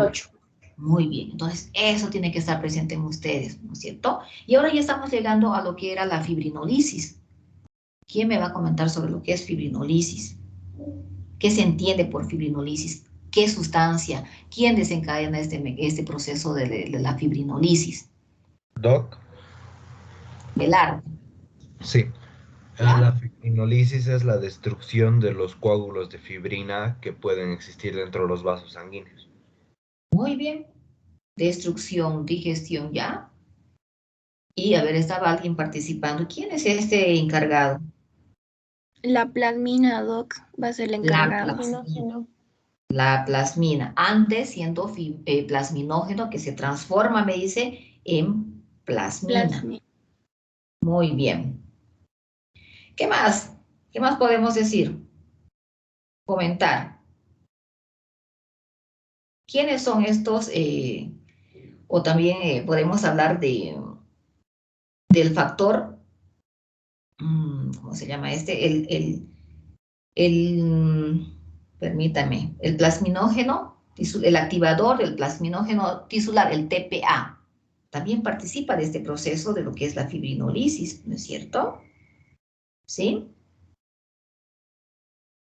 8. Muy bien, entonces eso tiene que estar presente en ustedes, ¿no es cierto? Y ahora ya estamos llegando a lo que era la fibrinolisis. ¿Quién me va a comentar sobre lo que es fibrinolisis? ¿Qué se entiende por fibrinolisis? ¿Qué sustancia? ¿Quién desencadena este proceso de la fibrinolisis?
Doc.
Velar.
Sí.
¿Ya?
La fibrinolisis es la destrucción de los coágulos de fibrina que pueden existir dentro de los vasos sanguíneos.
Muy bien. Destrucción, digestión, ¿ya? Y a ver, estaba alguien participando. ¿Quién es este encargado?
La plasmina, Doc, va a ser la encargada.
La plasmina, antes siendo plasminógeno que se transforma, me dice, en plasmina. Muy bien. ¿Qué más? ¿Qué más podemos decir? Comentar. ¿Quiénes son estos? O también podemos hablar del factor, ¿cómo se llama este? Permítame, el plasminógeno, el activador del plasminógeno tisular, el TPA, también participa de este proceso de lo que es la fibrinolisis, ¿no es cierto? ¿Sí?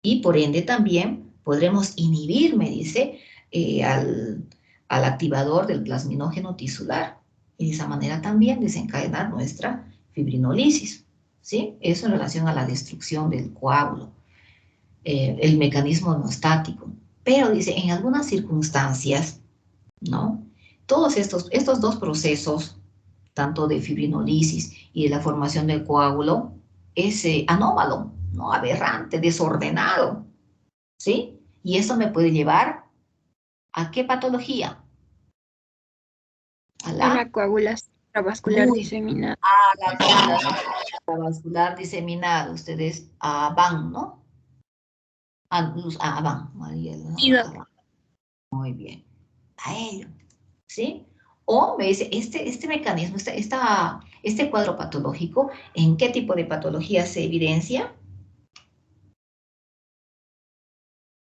Y por ende también podremos inhibir, me dice, al activador del plasminógeno tisular. Y de esa manera también desencadenar nuestra fibrinolisis, ¿sí? Eso en relación a la destrucción del coágulo, el mecanismo hemostático. Pero dice, en algunas circunstancias, ¿no? Todos estos dos procesos, tanto de fibrinolisis y de la formación del coágulo, es anómalo, ¿no? Aberrante, desordenado, ¿sí? Y eso me puede llevar ¿a qué patología? A
la coagulación intravascular diseminada.
A la coagulación intravascular diseminada. Ustedes van, ¿no? Van, María. Muy bien. A ello, ¿sí? O me dice, este mecanismo, este cuadro patológico, ¿en qué tipo de patología se evidencia?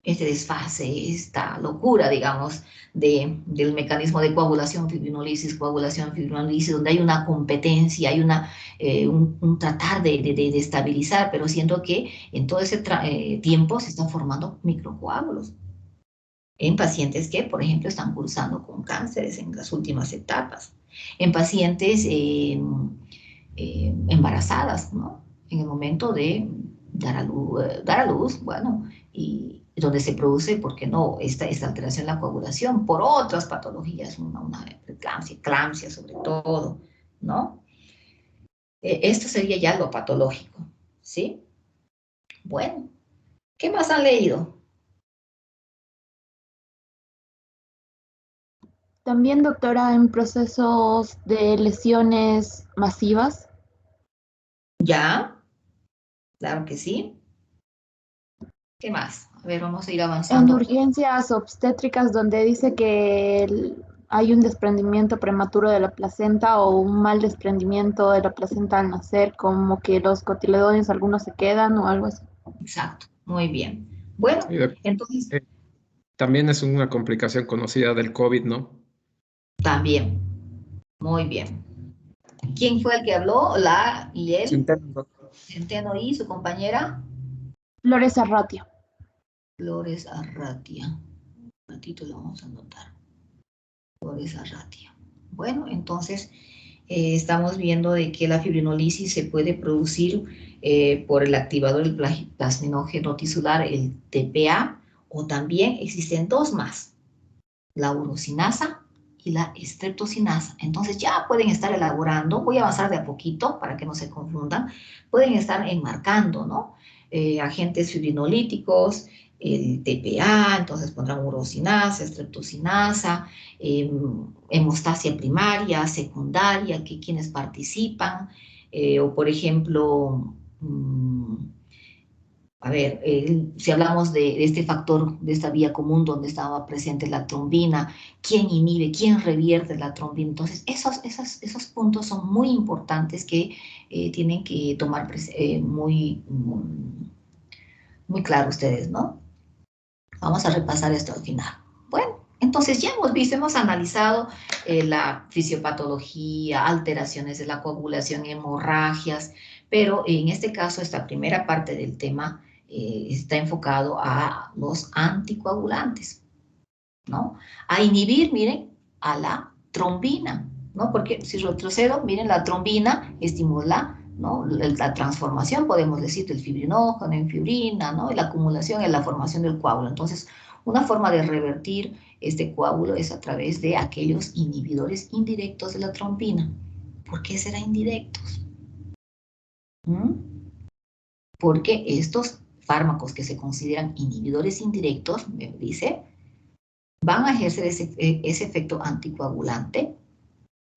Este desfase, esta locura, digamos, del mecanismo de coagulación, fibrinolisis, donde hay una competencia, hay un tratar de estabilizar, pero siento que en todo ese tiempo se están formando microcoágulos en pacientes que, por ejemplo, están cursando con cánceres en las últimas etapas, en pacientes embarazadas, ¿no? En el momento de dar a luz, bueno, y donde se produce, ¿por qué no?, esta alteración en la coagulación por otras patologías, una eclampsia sobre todo, ¿no? Esto sería ya lo patológico, ¿sí? Bueno, ¿qué más han leído?
También, doctora, en procesos de lesiones masivas.
¿Ya? Claro que sí. ¿Qué más? A ver, vamos a ir avanzando.
En urgencias obstétricas donde dice que hay un desprendimiento prematuro de la placenta o un mal desprendimiento de la placenta al nacer, como que los cotiledones algunos se quedan o algo así.
Exacto, muy bien. Bueno, entonces...
También es una complicación conocida del COVID, ¿no?
También, muy bien. ¿Quién fue el que habló? ¿La y él? Centeno y su compañera.
Flores Arratia.
Flores Arratia. Un ratito lo vamos a anotar. Flores Arratia. Bueno, entonces estamos viendo de que la fibrinolisis se puede producir por el activador del plasminógeno tisular, el TPA, o también existen dos más, la urosinasa y la streptosinasa. Entonces ya pueden estar elaborando, voy a avanzar de a poquito para que no se confundan, pueden estar enmarcando, ¿no? Agentes fibrinolíticos, el TPA, entonces pondrán urosinasa, streptosinasa, hemostasia primaria, secundaria, que quienes participan, o por ejemplo, a ver, si hablamos de este factor, de esta vía común donde estaba presente la trombina, ¿quién inhibe, quién revierte la trombina? Entonces, esos puntos son muy importantes que tienen que tomar muy claro ustedes, ¿no? Vamos a repasar esto al final. Bueno, entonces ya hemos visto, hemos analizado la fisiopatología, alteraciones de la coagulación, hemorragias, pero en este caso, esta primera parte del tema está enfocado a los anticoagulantes, ¿no? A inhibir, miren, a la trombina, ¿no? Porque si retrocedo, miren, la trombina estimula, ¿no?, la transformación, podemos decir, del fibrinógeno en fibrina, ¿no?, y la acumulación en la formación del coágulo. Entonces, una forma de revertir este coágulo es a través de aquellos inhibidores indirectos de la trombina. ¿Por qué será indirectos? porque estos fármacos que se consideran inhibidores indirectos, me dice, van a ejercer ese efecto anticoagulante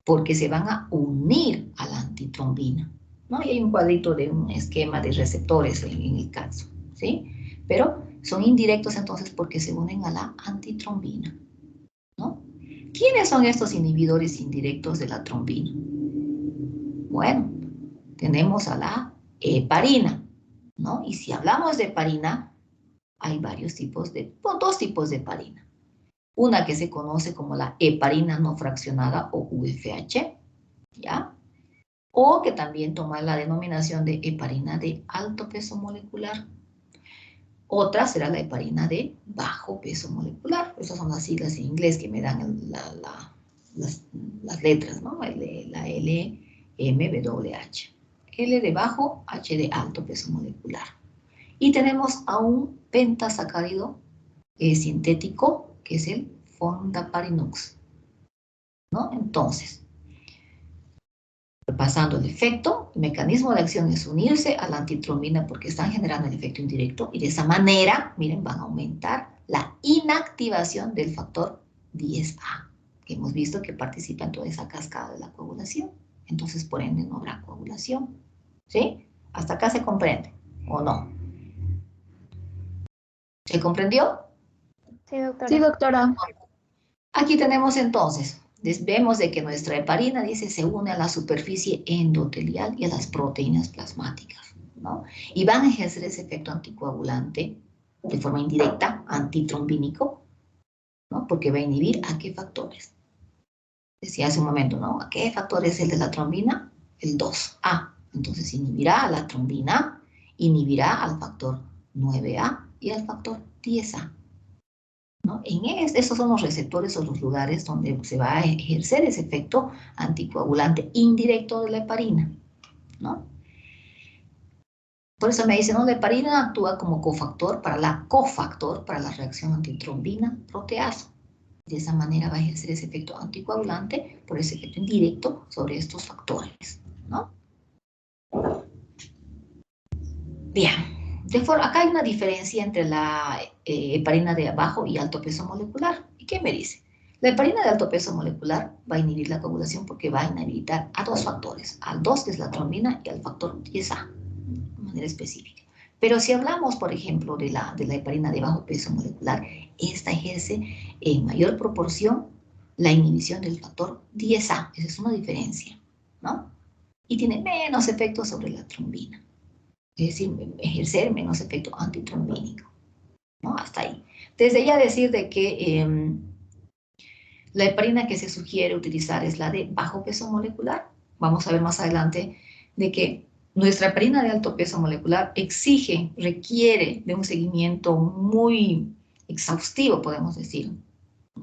porque se van a unir a la antitrombina, ¿no? Y hay un cuadrito de un esquema de receptores en el caso, ¿sí? Pero son indirectos entonces porque se unen a la antitrombina, ¿no? ¿Quiénes son estos inhibidores indirectos de la trombina? Bueno, tenemos a la heparina, ¿no? Y si hablamos de heparina, hay varios tipos de, bueno, dos tipos de heparina. Una que se conoce como la heparina no fraccionada o UFH, ¿ya? O que también toma la denominación de heparina de alto peso molecular. Otra será la heparina de bajo peso molecular. Esas son las siglas en inglés que me dan las letras, ¿no? La LMWH. L de bajo, H de alto peso molecular. Y tenemos a un pentasacárido sintético, que es el fondaparinux, ¿no? Entonces, repasando el efecto, el mecanismo de acción es unirse a la antitrombina porque están generando el efecto indirecto y de esa manera, miren, van a aumentar la inactivación del factor 10A, que hemos visto que participa en toda esa cascada de la coagulación. Entonces, por ende, no habrá coagulación, ¿sí? ¿Hasta acá se comprende o no? ¿Se comprendió?
Sí, doctora.
Sí, doctora.
Aquí tenemos entonces, vemos de que nuestra heparina, dice, se une a la superficie endotelial y a las proteínas plasmáticas, ¿no? Y van a ejercer ese efecto anticoagulante de forma indirecta, antitrombínico, ¿no? Porque va a inhibir ¿a qué factores? Decía hace un momento, ¿no? ¿A qué factor es el de la trombina? El 2A. Entonces inhibirá a la trombina, inhibirá al factor 9A y al factor 10A. ¿No? Esos son los receptores o los lugares donde se va a ejercer ese efecto anticoagulante indirecto de la heparina, ¿no? Por eso me dicen, ¿no? La heparina actúa como cofactor para la reacción antitrombina proteasa. De esa manera va a ejercer ese efecto anticoagulante por ese efecto indirecto sobre estos factores, ¿no? Bien. Acá hay una diferencia entre la heparina de bajo y alto peso molecular. ¿Y qué me dice? La heparina de alto peso molecular va a inhibir la coagulación porque va a inhabilitar a dos factores, al 2 que es la trombina y al factor 10A, de manera específica. Pero si hablamos, por ejemplo, de la heparina de bajo peso molecular, esta ejerce en mayor proporción la inhibición del factor 10A. Esa es una diferencia, ¿no? Y tiene menos efecto sobre la trombina. Es decir, ejercer menos efecto antitrombínico, ¿no? Hasta ahí. Desde ya decir de que la heparina que se sugiere utilizar es la de bajo peso molecular. Vamos a ver más adelante de que nuestra heparina de alto peso molecular requiere de un seguimiento muy exhaustivo, podemos decir,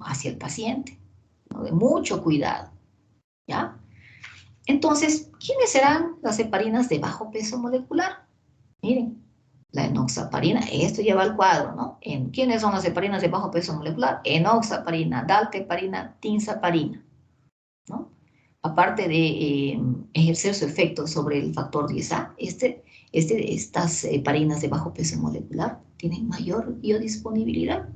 hacia el paciente, ¿no? De mucho cuidado, ¿ya? Entonces, ¿quiénes serán las heparinas de bajo peso molecular? Miren, la enoxaparina, esto lleva al cuadro, ¿no? ¿Quiénes son las heparinas de bajo peso molecular? Enoxaparina, dalteparina, tinzaparina, ¿no? Aparte de ejercer su efecto sobre el factor 10A, estas heparinas de bajo peso molecular tienen mayor biodisponibilidad.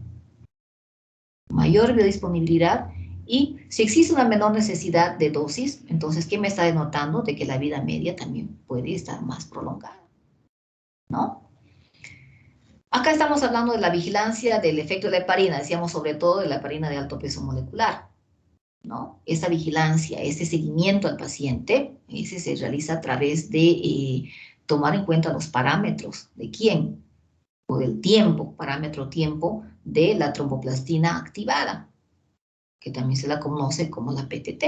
Y si existe una menor necesidad de dosis, entonces, ¿qué me está denotando? De que la vida media también puede estar más prolongada, ¿no? Acá estamos hablando de la vigilancia del efecto de la heparina, decíamos sobre todo de la heparina de alto peso molecular, ¿no? Esta vigilancia, este seguimiento al paciente, ese se realiza a través de tomar en cuenta los parámetros de quién, o del tiempo, parámetro tiempo de la tromboplastina activada, que también se la conoce como la PTT,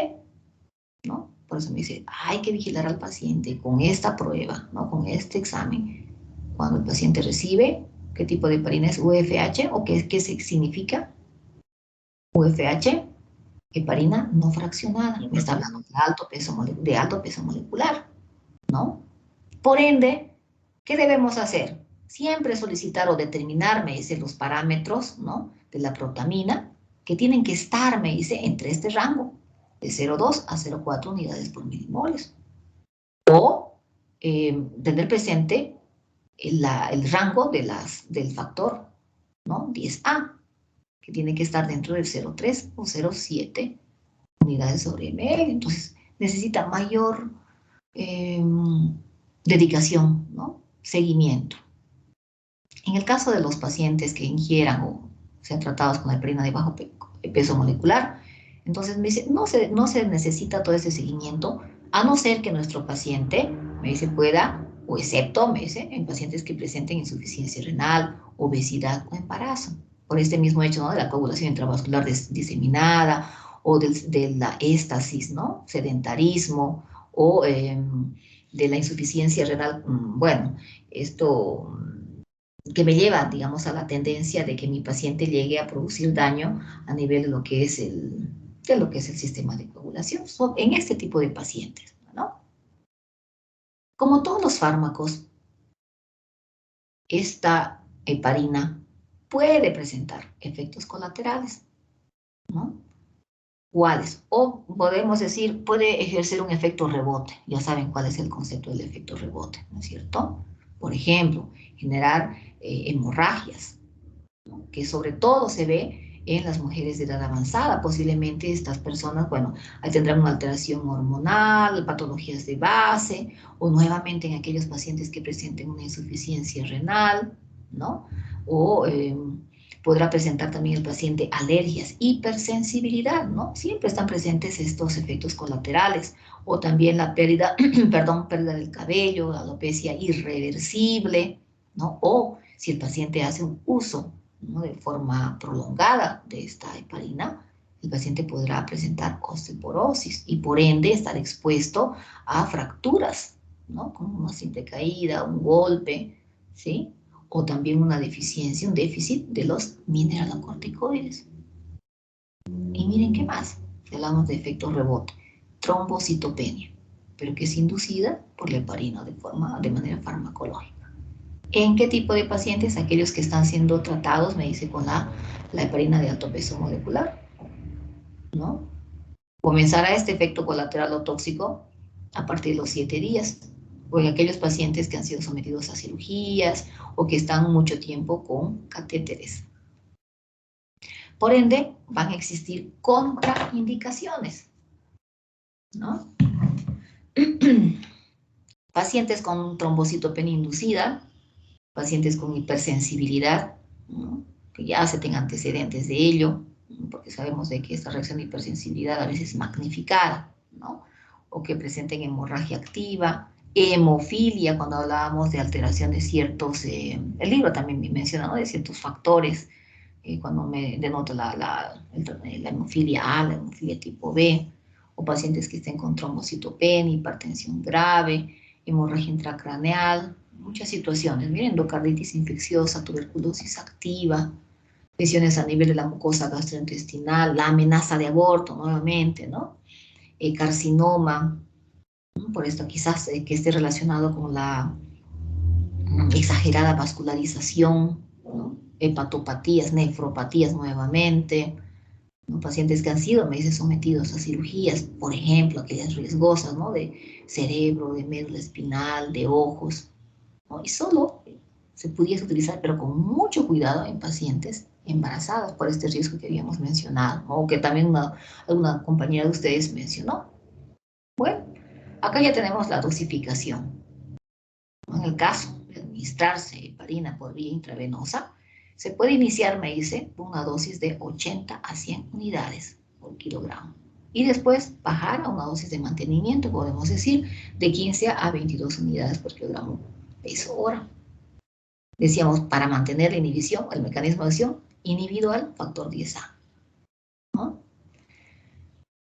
¿no? Por eso me dice, hay que vigilar al paciente con esta prueba, ¿no? Con este examen. Cuando el paciente recibe, ¿qué tipo de heparina es? UFH, ¿o qué significa? UFH, heparina no fraccionada. Me está hablando de alto peso molecular, ¿no? Por ende, ¿qué debemos hacer? Siempre solicitar o determinar, me dice, los parámetros, ¿no? De la protamina, que tienen que estar, me dice, entre este rango, de 0,2 a 0,4 unidades por milimoles. O tener presente el rango del factor, ¿no? 10A, que tiene que estar dentro del 0,3 o 0,7 unidades sobre ml. Entonces, necesita mayor dedicación, ¿no? Seguimiento. En el caso de los pacientes que ingieran o sean tratados con heparina de bajo peso molecular, entonces me dice, no se necesita todo ese seguimiento, a no ser que nuestro paciente, me dice, pueda, o excepto, me dice, en pacientes que presenten insuficiencia renal, obesidad o embarazo, por este mismo hecho, ¿no? De la coagulación intravascular diseminada, o de la éstasis, ¿no? Sedentarismo, o de la insuficiencia renal, bueno, esto que me lleva, digamos, a la tendencia de que mi paciente llegue a producir daño a nivel de lo que es el sistema de coagulación, en este tipo de pacientes, ¿no? Como todos los fármacos, esta heparina puede presentar efectos colaterales, ¿no? ¿Cuáles? O podemos decir, puede ejercer un efecto rebote. Ya saben cuál es el concepto del efecto rebote, ¿no es cierto? Por ejemplo, generar hemorragias, ¿no? Que sobre todo se ve en las mujeres de edad avanzada. Posiblemente estas personas, bueno, ahí tendrán una alteración hormonal, patologías de base, o nuevamente en aquellos pacientes que presenten una insuficiencia renal, ¿no? O podrá presentar también el paciente alergias, hipersensibilidad, ¿no? Siempre están presentes estos efectos colaterales, o también la pérdida, perdón, pérdida del cabello, alopecia irreversible, ¿no? O si el paciente hace un uso, ¿no? De forma prolongada de esta heparina, el paciente podrá presentar osteoporosis y por ende estar expuesto a fracturas, ¿no? Como una simple caída, un golpe, ¿sí? O también una deficiencia, un déficit de los mineralocorticoides. Y miren qué más, hablamos de efecto rebote, trombocitopenia, pero que es inducida por la heparina de manera farmacológica. ¿En qué tipo de pacientes? Aquellos que están siendo tratados, me dice, con la heparina de alto peso molecular, ¿no? Comenzará este efecto colateral o tóxico a partir de los 7 días, o en aquellos pacientes que han sido sometidos a cirugías o que están mucho tiempo con catéteres. Por ende, van a existir contraindicaciones, ¿no? Pacientes con trombocitopenia inducida, pacientes con hipersensibilidad, ¿no? Que ya se tengan antecedentes de ello, porque sabemos de que esta reacción de hipersensibilidad a veces es magnificada, ¿no? O que presenten hemorragia activa, hemofilia, cuando hablábamos de alteración de ciertos, el libro también me menciona, ¿no? De ciertos factores, cuando me denota la hemofilia A, la hemofilia tipo B, o pacientes que estén con trombocitopenia, hipertensión grave, hemorragia intracraneal, muchas situaciones. Miren, endocarditis infecciosa, tuberculosis activa, lesiones a nivel de la mucosa gastrointestinal, la amenaza de aborto nuevamente, ¿no? Carcinoma, ¿no? Por esto quizás que esté relacionado con la exagerada vascularización, ¿no? Hepatopatías, nefropatías nuevamente, ¿no? Pacientes que han sido, me dice, sometidos a cirugías, por ejemplo, aquellas riesgosas, ¿no? De cerebro, de médula espinal, de ojos, ¿no? Y solo se pudiese utilizar, pero con mucho cuidado en pacientes embarazadas por este riesgo que habíamos mencionado, ¿no? O que también alguna compañera de ustedes mencionó. Bueno, acá ya tenemos la dosificación. En el caso de administrarse heparina por vía intravenosa, se puede iniciar, me dice, una dosis de 80 a 100 unidades por kilogramo. Y después bajar a una dosis de mantenimiento, podemos decir, de 15 a 22 unidades por kilogramo peso hora. Decíamos, para mantener la inhibición, el mecanismo de acción individual, factor 10A. ¿No?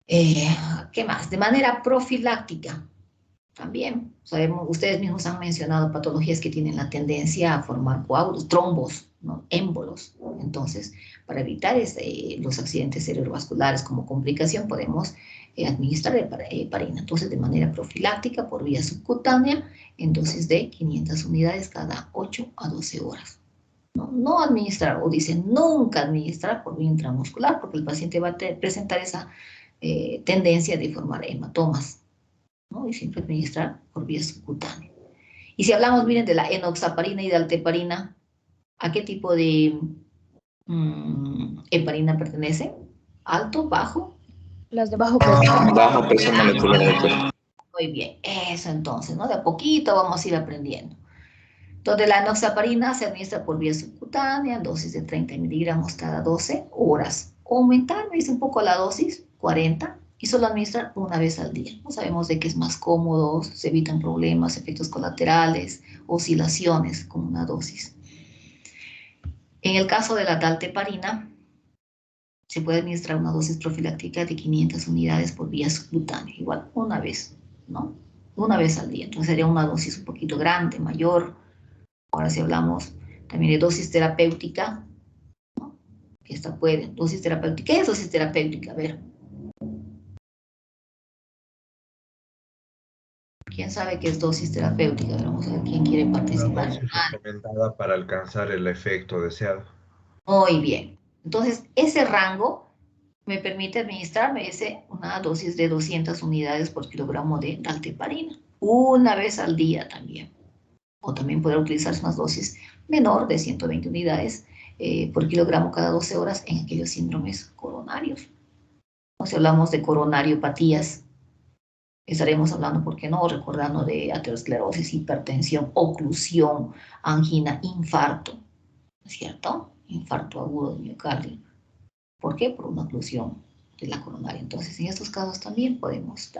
¿Qué más? De manera profiláctica. También, sabemos, ustedes mismos han mencionado patologías que tienen la tendencia a formar coágulos, trombos, ¿no? Émbolos. Entonces, para evitar los accidentes cerebrovasculares como complicación, podemos administrar heparina. Entonces, de manera profiláctica, por vía subcutánea, en dosis de 500 unidades cada 8 a 12 horas. No administrar, o dicen nunca administrar por vía intramuscular, porque el paciente va a presentar esa tendencia de formar hematomas, ¿no? Y siempre administrar por vía subcutánea. Y si hablamos, miren, de la enoxaparina y de alteparina, ¿a qué tipo de heparina pertenece? ¿Alto, bajo?
Las de bajo peso.
Bajo peso molecular del cuerpo.
Muy bien, eso entonces, ¿no? De a poquito vamos a ir aprendiendo. Entonces, la enoxaparina se administra por vía subcutánea, dosis de 30 miligramos cada 12 horas. Aumentar, me dice un poco la dosis, 40, y solo administrar una vez al día. No sabemos de qué es más cómodo, se evitan problemas, efectos colaterales, oscilaciones con una dosis. En el caso de la dalteparina, se puede administrar una dosis profiláctica de 500 unidades por vía subcutánea, igual una vez, ¿no? Una vez al día. Entonces sería una dosis un poquito grande, mayor. Ahora si hablamos también de dosis terapéutica, ¿no? Que esta puede, dosis terapéutica. ¿Qué es dosis terapéutica? A ver. ¿Quién sabe qué es dosis terapéutica? Vamos a ver quién quiere participar.
La dosis recomendada para alcanzar el efecto deseado.
Muy bien. Entonces, ese rango me permite administrarme una dosis de 200 unidades por kilogramo de dalteparina. Una vez al día también. O también podrá utilizarse una dosis menor de 120 unidades por kilogramo cada 12 horas en aquellos síndromes coronarios. O si hablamos de coronariopatías, estaremos hablando, ¿por qué no?, recordando de aterosclerosis, hipertensión, oclusión, angina, infarto, ¿no es cierto? Infarto agudo de miocardio. ¿Por qué? Por una oclusión de la coronaria. Entonces, en estos casos también podemos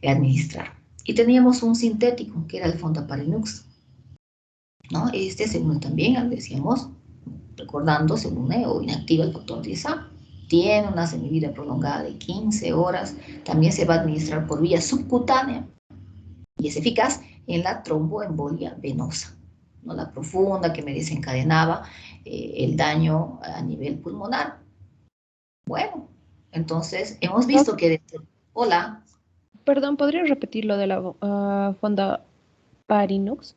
administrar. Y teníamos un sintético, que era el fondaparinux, ¿no? Según también, decíamos, recordando, se une o inactiva el factor 10A. Tiene una semivida prolongada de 15 horas. También se va a administrar por vía subcutánea y es eficaz en la tromboembolia venosa, ¿no? La profunda que me desencadenaba el daño a nivel pulmonar. Bueno, entonces hemos visto que... Hola.
Perdón, ¿podría repetir lo de la fondaparinux?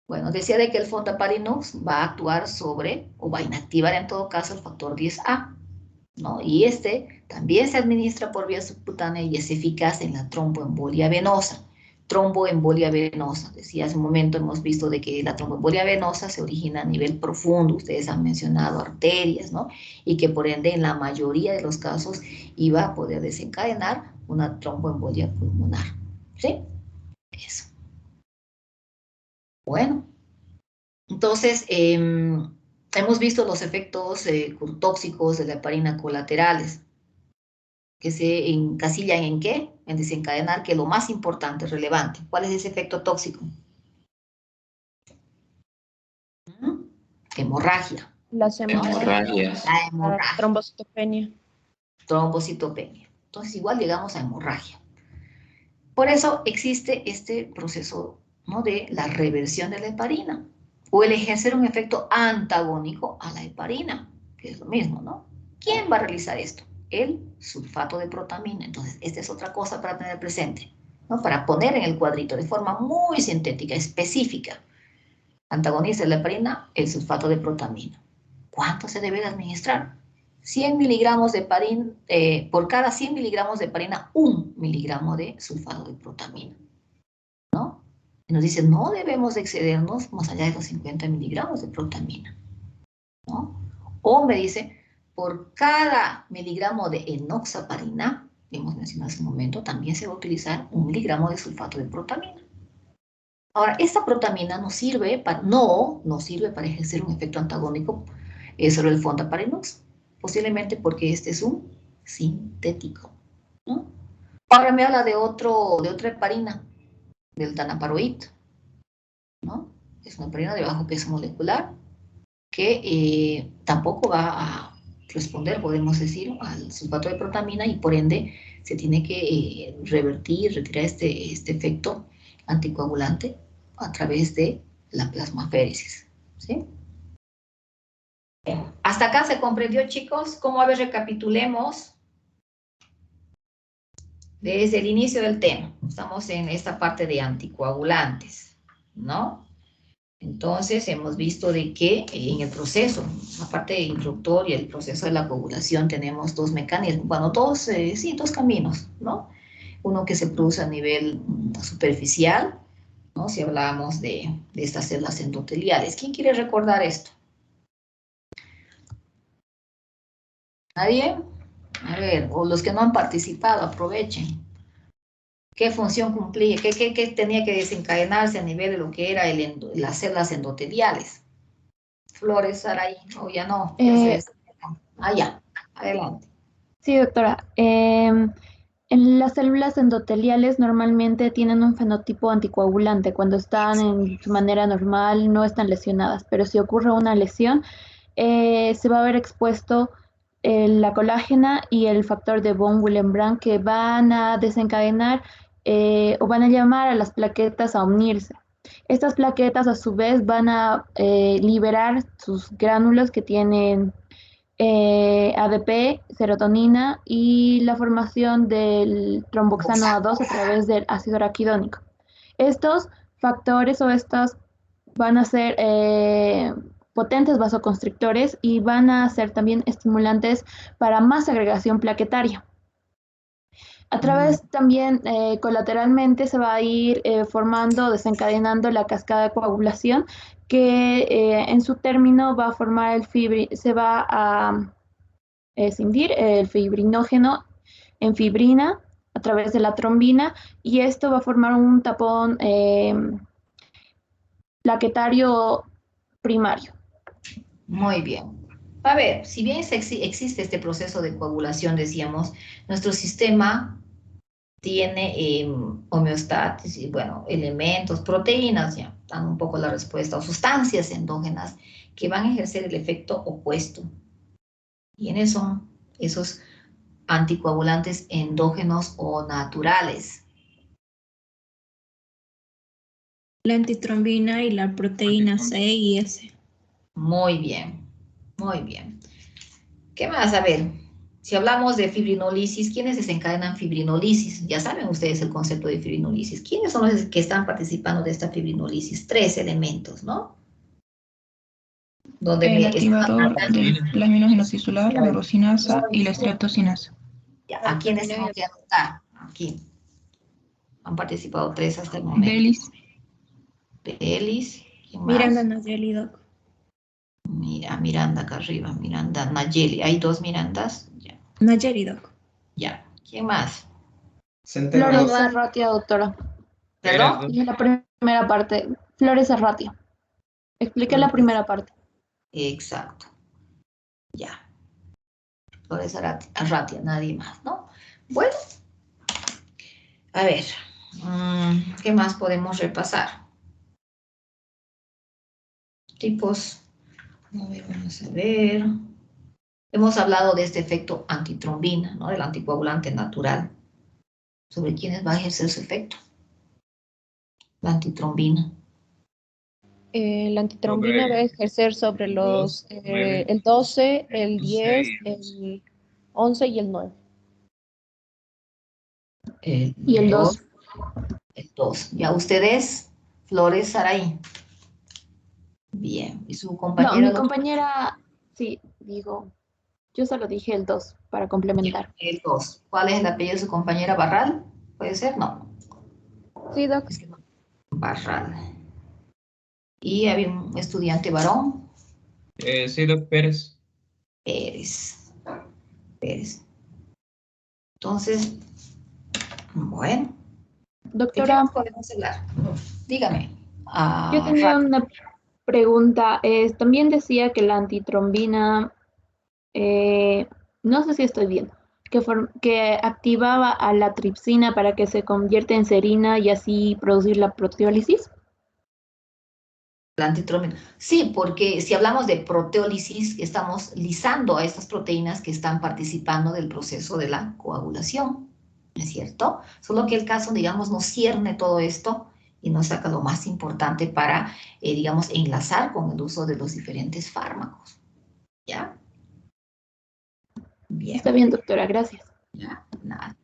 Bueno, decía de que el fondaparinux va a actuar sobre, o va a inactivar en todo caso, el factor 10A, ¿no? Y también se administra por vía subcutánea y es eficaz en la tromboembolia venosa. Tromboembolia venosa, decía hace un momento, hemos visto de que la tromboembolia venosa se origina a nivel profundo, ustedes han mencionado arterias, ¿no? Y que por ende en la mayoría de los casos iba a poder desencadenar una tromboembolia pulmonar, ¿sí? Eso. Bueno, entonces hemos visto los efectos tóxicos de la heparina colaterales, que se encasillan en ¿qué? En desencadenar, que lo más importante, relevante. ¿Cuál es ese efecto tóxico? Hemorragia.
Las hemorragias.
La hemorragia.
Trombocitopenia.
Trombocitopenia. Entonces igual llegamos a hemorragia. Por eso existe este proceso, ¿no?, de la reversión de la heparina, o el ejercer un efecto antagónico a la heparina, que es lo mismo, ¿no? ¿Quién va a realizar esto? El sulfato de protamina. Entonces, esta es otra cosa para tener presente, ¿no? Para poner en el cuadrito de forma muy sintética, específica. Antagoniza la heparina, el sulfato de protamina. ¿Cuánto se debe de administrar? 100 miligramos de heparina, por cada 100 miligramos de heparina, 1 miligramo de sulfato de protamina, ¿no? Y nos dice, no debemos de excedernos más allá de los 50 miligramos de protamina, ¿no? O me dice, por cada miligramo de enoxaparina, hemos mencionado hace un momento, también se va a utilizar 1 miligramo de sulfato de protamina. Ahora, esta protamina no sirve para ejercer un efecto antagónico sobre el fondaparinux, posiblemente porque este es un sintético, ¿no? Ahora me habla de otra heparina, del danaparoid, ¿no? Es una heparina de bajo peso molecular que tampoco va a responder, podemos decir, al sulfato de protamina y por ende se tiene que retirar este efecto anticoagulante a través de la plasmaféresis, ¿sí? ¿Hasta acá se comprendió, chicos? ¿Cómo? A ver, recapitulemos desde el inicio del tema. Estamos en esta parte de anticoagulantes, ¿no? Entonces, hemos visto de que en el proceso, la parte introductoria, el proceso de la coagulación, tenemos dos mecanismos, bueno, dos caminos, ¿no? Uno que se produce a nivel superficial, ¿no? Si hablábamos de estas células endoteliales. ¿Quién quiere recordar esto? ¿Nadie? A ver, o los que no han participado, aprovechen. ¿Qué función cumplía? ¿Qué tenía que desencadenarse a nivel de lo que era las células endoteliales? Flores, Saray, o ya no. Ya, adelante.
Sí, doctora. En las células endoteliales normalmente tienen un fenotipo anticoagulante. Cuando están en su manera normal no están lesionadas, pero si ocurre una lesión, se va a ver expuesto la colágena y el factor de von Willebrand que van a desencadenar o van a llamar a las plaquetas a unirse. Estas plaquetas a su vez van a liberar sus gránulos que tienen ADP, serotonina y la formación del tromboxano A2 a través del ácido araquidónico. Estos factores o estas van a ser potentes vasoconstrictores y van a ser también estimulantes para más agregación plaquetaria. A través también colateralmente se va a ir formando, desencadenando la cascada de coagulación que en su término va a formar se va a escindir el fibrinógeno en fibrina a través de la trombina y esto va a formar un tapón plaquetario primario.
Muy bien. A ver, si bien existe este proceso de coagulación, decíamos, nuestro sistema tiene homeostasis, bueno, elementos, proteínas, ya dan un poco la respuesta, o sustancias endógenas que van a ejercer el efecto opuesto. ¿Quiénes son esos anticoagulantes endógenos o naturales?
La antitrombina y la proteína C y S.
Muy bien, muy bien. ¿Qué más? A ver, si hablamos de fibrinolisis, ¿quiénes desencadenan fibrinolisis? Ya saben ustedes el concepto de fibrinolisis. ¿Quiénes son los que están participando de esta fibrinolisis? 3 elementos, ¿no? Donde
el activador del plasminógeno tisular, la urosinasa y la estreptocinasa.
¿A quiénes tengo que anotar? Aquí. Han participado 3 hasta el momento. Delis.
Miranda Nayeli, doc.
Mira, Miranda acá arriba. Miranda Nayeli. ¿Hay 2 Mirandas? Ya.
Nayeli, doc.
Ya. ¿Quién más?
Flores Arratia, doctora.
¿Perdón?
Y la primera parte. Flores Arratia. Explique la primera parte.
Exacto. Ya. Flores Arratia, nadie más, ¿no? Bueno. A ver. ¿Qué más podemos repasar? Tipos. A ver, vamos a ver. Hemos hablado de este efecto antitrombina, ¿no? Del anticoagulante natural. ¿Sobre quiénes va a ejercer su efecto? La antitrombina.
La antitrombina va a ejercer sobre los el 12, el 10, el 11 y el 9.
Y el 2.
El 2. ¿Ya ustedes? Flores Saray. Bien. ¿Y su compañera?
No, mi compañera, sí, digo, yo solo dije el 2 para complementar.
El 2. ¿Cuál es el apellido de su compañera? ¿Barral? ¿Puede ser? No.
Sí, doc.
Barral. ¿Y había un estudiante varón?
Sí, doc, Pérez.
Pérez. Entonces, bueno.
Doctora,
¿de qué podemos hablar? Dígame.
Yo tenía una pregunta. También decía que la antitrombina, no sé si estoy bien, que activaba a la tripsina para que se convierta en serina y así producir la proteólisis.
La antitrombina. Sí, porque si hablamos de proteólisis, estamos lisando a estas proteínas que están participando del proceso de la coagulación, ¿no es cierto? Solo que el caso, digamos, nos cierne todo esto y nos saca lo más importante para, digamos, enlazar con el uso de los diferentes fármacos. ¿Ya? Bien.
Está bien, doctora, gracias.
Ya, nada.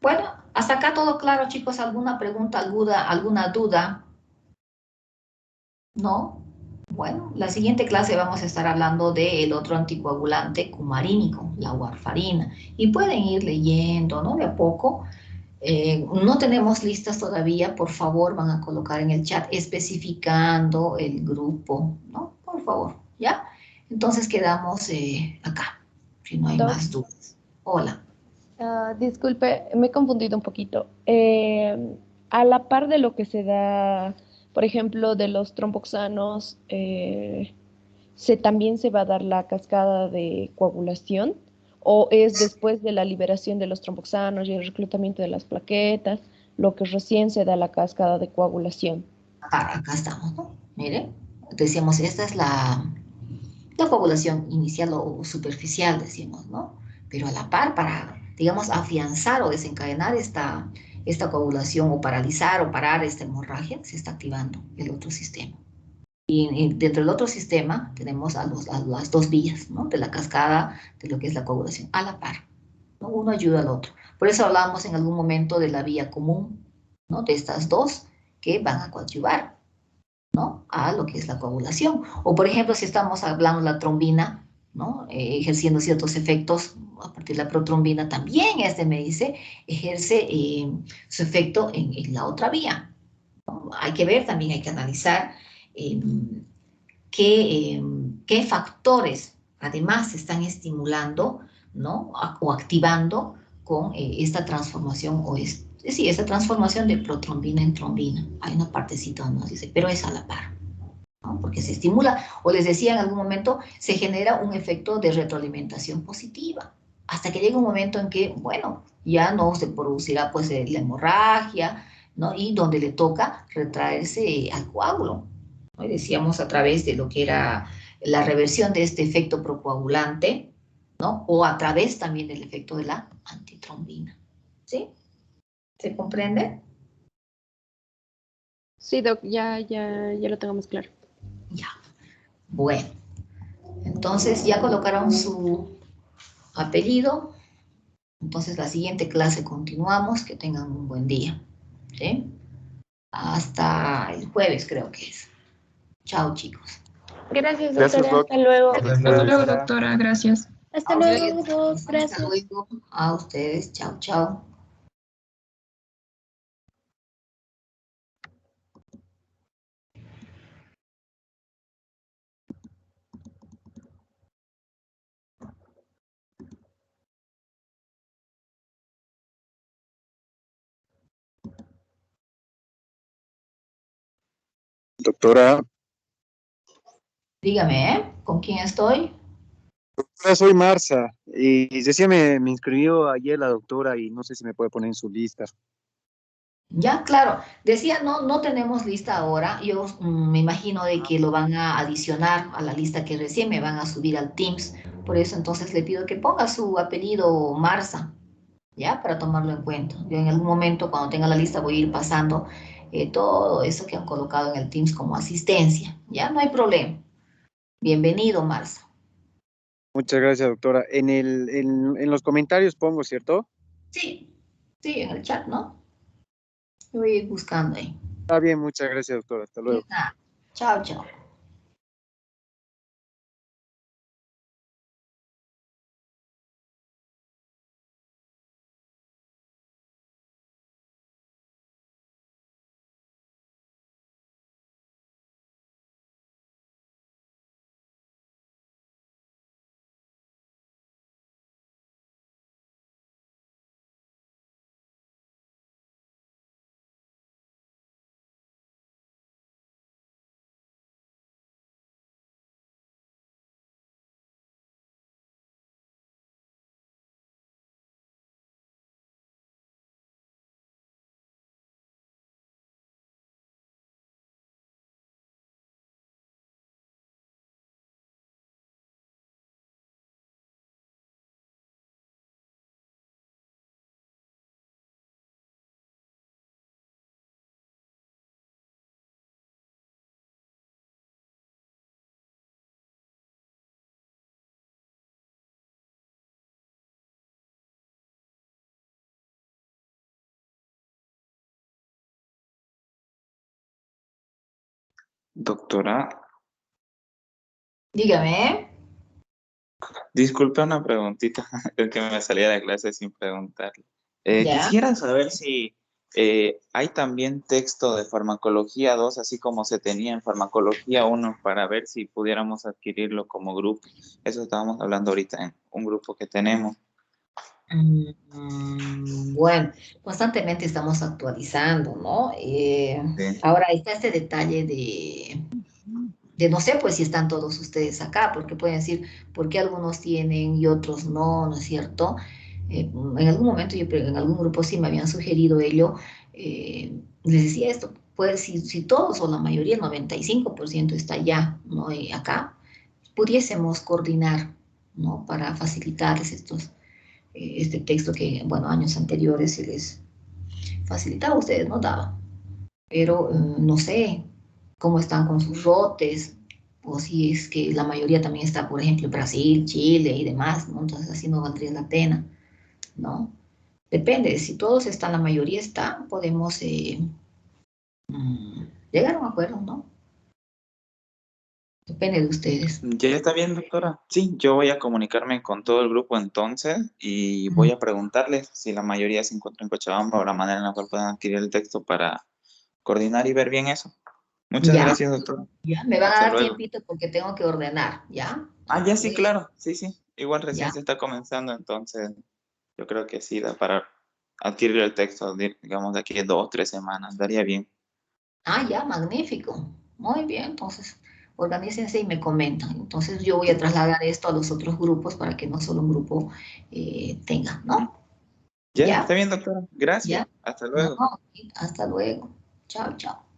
Bueno, hasta acá todo claro, chicos. ¿Alguna pregunta, alguna duda? ¿No? Bueno, la siguiente clase vamos a estar hablando del otro anticoagulante cumarínico, la warfarina. Y pueden ir leyendo, ¿no? De a poco. No tenemos listas todavía, por favor, van a colocar en el chat especificando el grupo, ¿no? Por favor, ¿ya? Entonces quedamos acá, si no hay
Doc.
más dudas. Hola.
Disculpe, me he confundido un poquito. A la par de lo que se da, por ejemplo, de los tromboxanos, ¿también se va a dar la cascada de coagulación? ¿O es después de la liberación de los tromboxanos y el reclutamiento de las plaquetas, lo que recién se da la cascada de coagulación?
Acá estamos, ¿no? Miren, decíamos, esta es la coagulación inicial o superficial, decimos, ¿no? Pero a la par, para, digamos, afianzar o desencadenar esta coagulación o paralizar o parar esta hemorragia, se está activando el otro sistema. Y dentro del otro sistema tenemos a las dos vías, ¿no? De la cascada de lo que es la coagulación, a la par, ¿no? Uno ayuda al otro. Por eso hablamos en algún momento de la vía común, ¿no? De estas dos que van a coadyuvar, ¿no? A lo que es la coagulación. O por ejemplo, si estamos hablando de la trombina, ¿no? Ejerciendo ciertos efectos a partir de la protrombina, también me dice, ejerce su efecto en la otra vía, ¿no? Hay que ver, también hay que analizar qué factores además se están estimulando, ¿no? O activando con esta transformación sí, esa transformación de protrombina en trombina. Hay una partecita donde nos dice, pero es a la par, ¿no? Porque se estimula, o les decía en algún momento, se genera un efecto de retroalimentación positiva, hasta que llega un momento en que, bueno, ya no se producirá pues la hemorragia, ¿no? Y donde le toca retraerse al coágulo, ¿no? Y decíamos a través de lo que era la reversión de este efecto procoagulante, ¿no? O a través también del efecto de la antitrombina, ¿sí? ¿Se comprende?
Sí, Doc, ya lo tenemos claro.
Ya. Bueno, entonces ya colocaron su apellido. Entonces la siguiente clase continuamos. Que tengan un buen día, ¿sí? Hasta el jueves creo que es. Chao, chicos.
Gracias,
Gracias,
doctora.
Doc.
Hasta luego.
Hasta luego, doctora. Gracias.
Hasta
A
luego,
ustedes.
Doc.
Hasta
Gracias.
luego. A ustedes. Chao, chao.
Doctora,
Dígame, ¿eh? ¿Con quién estoy?
soy Marza y decía me inscribió ayer la doctora y no sé si me puede poner en su lista.
Ya, claro. Decía, no tenemos lista ahora. Yo me imagino de que lo van a adicionar a la lista que recién me van a subir al Teams. Por eso entonces le pido que ponga su apellido Marza, ¿ya? Para tomarlo en cuenta. Yo en algún momento, cuando tenga la lista, voy a ir pasando todo eso que han colocado en el Teams como asistencia. Ya, no hay problema. Bienvenido, Marza.
Muchas gracias, doctora. En los comentarios pongo, ¿cierto?
Sí, sí, en el chat, ¿no? Voy a ir buscando ahí.
Está bien, muchas gracias, doctora. Hasta luego.
Chao, chao.
Doctora,
Dígame, ¿eh?
disculpe una preguntita, es que me salía de clase sin preguntarle. Quisiera saber si hay también texto de farmacología 2, así como se tenía en farmacología 1, para ver si pudiéramos adquirirlo como grupo. Eso estábamos hablando ahorita en un grupo que tenemos.
Bueno, constantemente estamos actualizando, ¿no? Ahora está este detalle de no sé, pues si están todos ustedes acá, porque pueden decir, ¿por qué algunos tienen y otros no? ¿No es cierto? En algún momento, en algún grupo sí me habían sugerido ello, les decía esto, pues si todos o la mayoría, el 95% está ya, ¿no? Acá, pudiésemos coordinar, ¿no? Para facilitarles este texto que, bueno, años anteriores se les facilitaba, ustedes no daban, pero no sé cómo están con sus rotes, o si es que la mayoría también está, por ejemplo, en Brasil, Chile y demás, ¿no? Entonces así no valdría la pena, ¿no? Depende, si todos están, la mayoría está, podemos llegar a un acuerdo, ¿no? Depende de ustedes.
¿Ya está bien, doctora? Sí, yo voy a comunicarme con todo el grupo entonces y voy a preguntarles si la mayoría se encuentra en Cochabamba o la manera en la cual puedan adquirir el texto para coordinar y ver bien eso. Muchas gracias, doctora.
Ya, me van a
Hasta
dar
luego.
tiempito porque tengo que ordenar, ¿ya?
Ya sí, claro. Sí, sí. Igual recién
Ya.
se está comenzando, entonces yo creo que sí da para adquirir el texto, digamos, de aquí a 2 o 3 semanas. Daría bien.
Ya, magnífico. Muy bien, entonces organícense y me comentan. Entonces yo voy a trasladar esto a los otros grupos para que no solo un grupo tenga, ¿no?
Ya,
¿Ya?
está bien, doctora. Gracias.
¿Ya?
Hasta
No,
luego.
hasta luego. Chao, chao.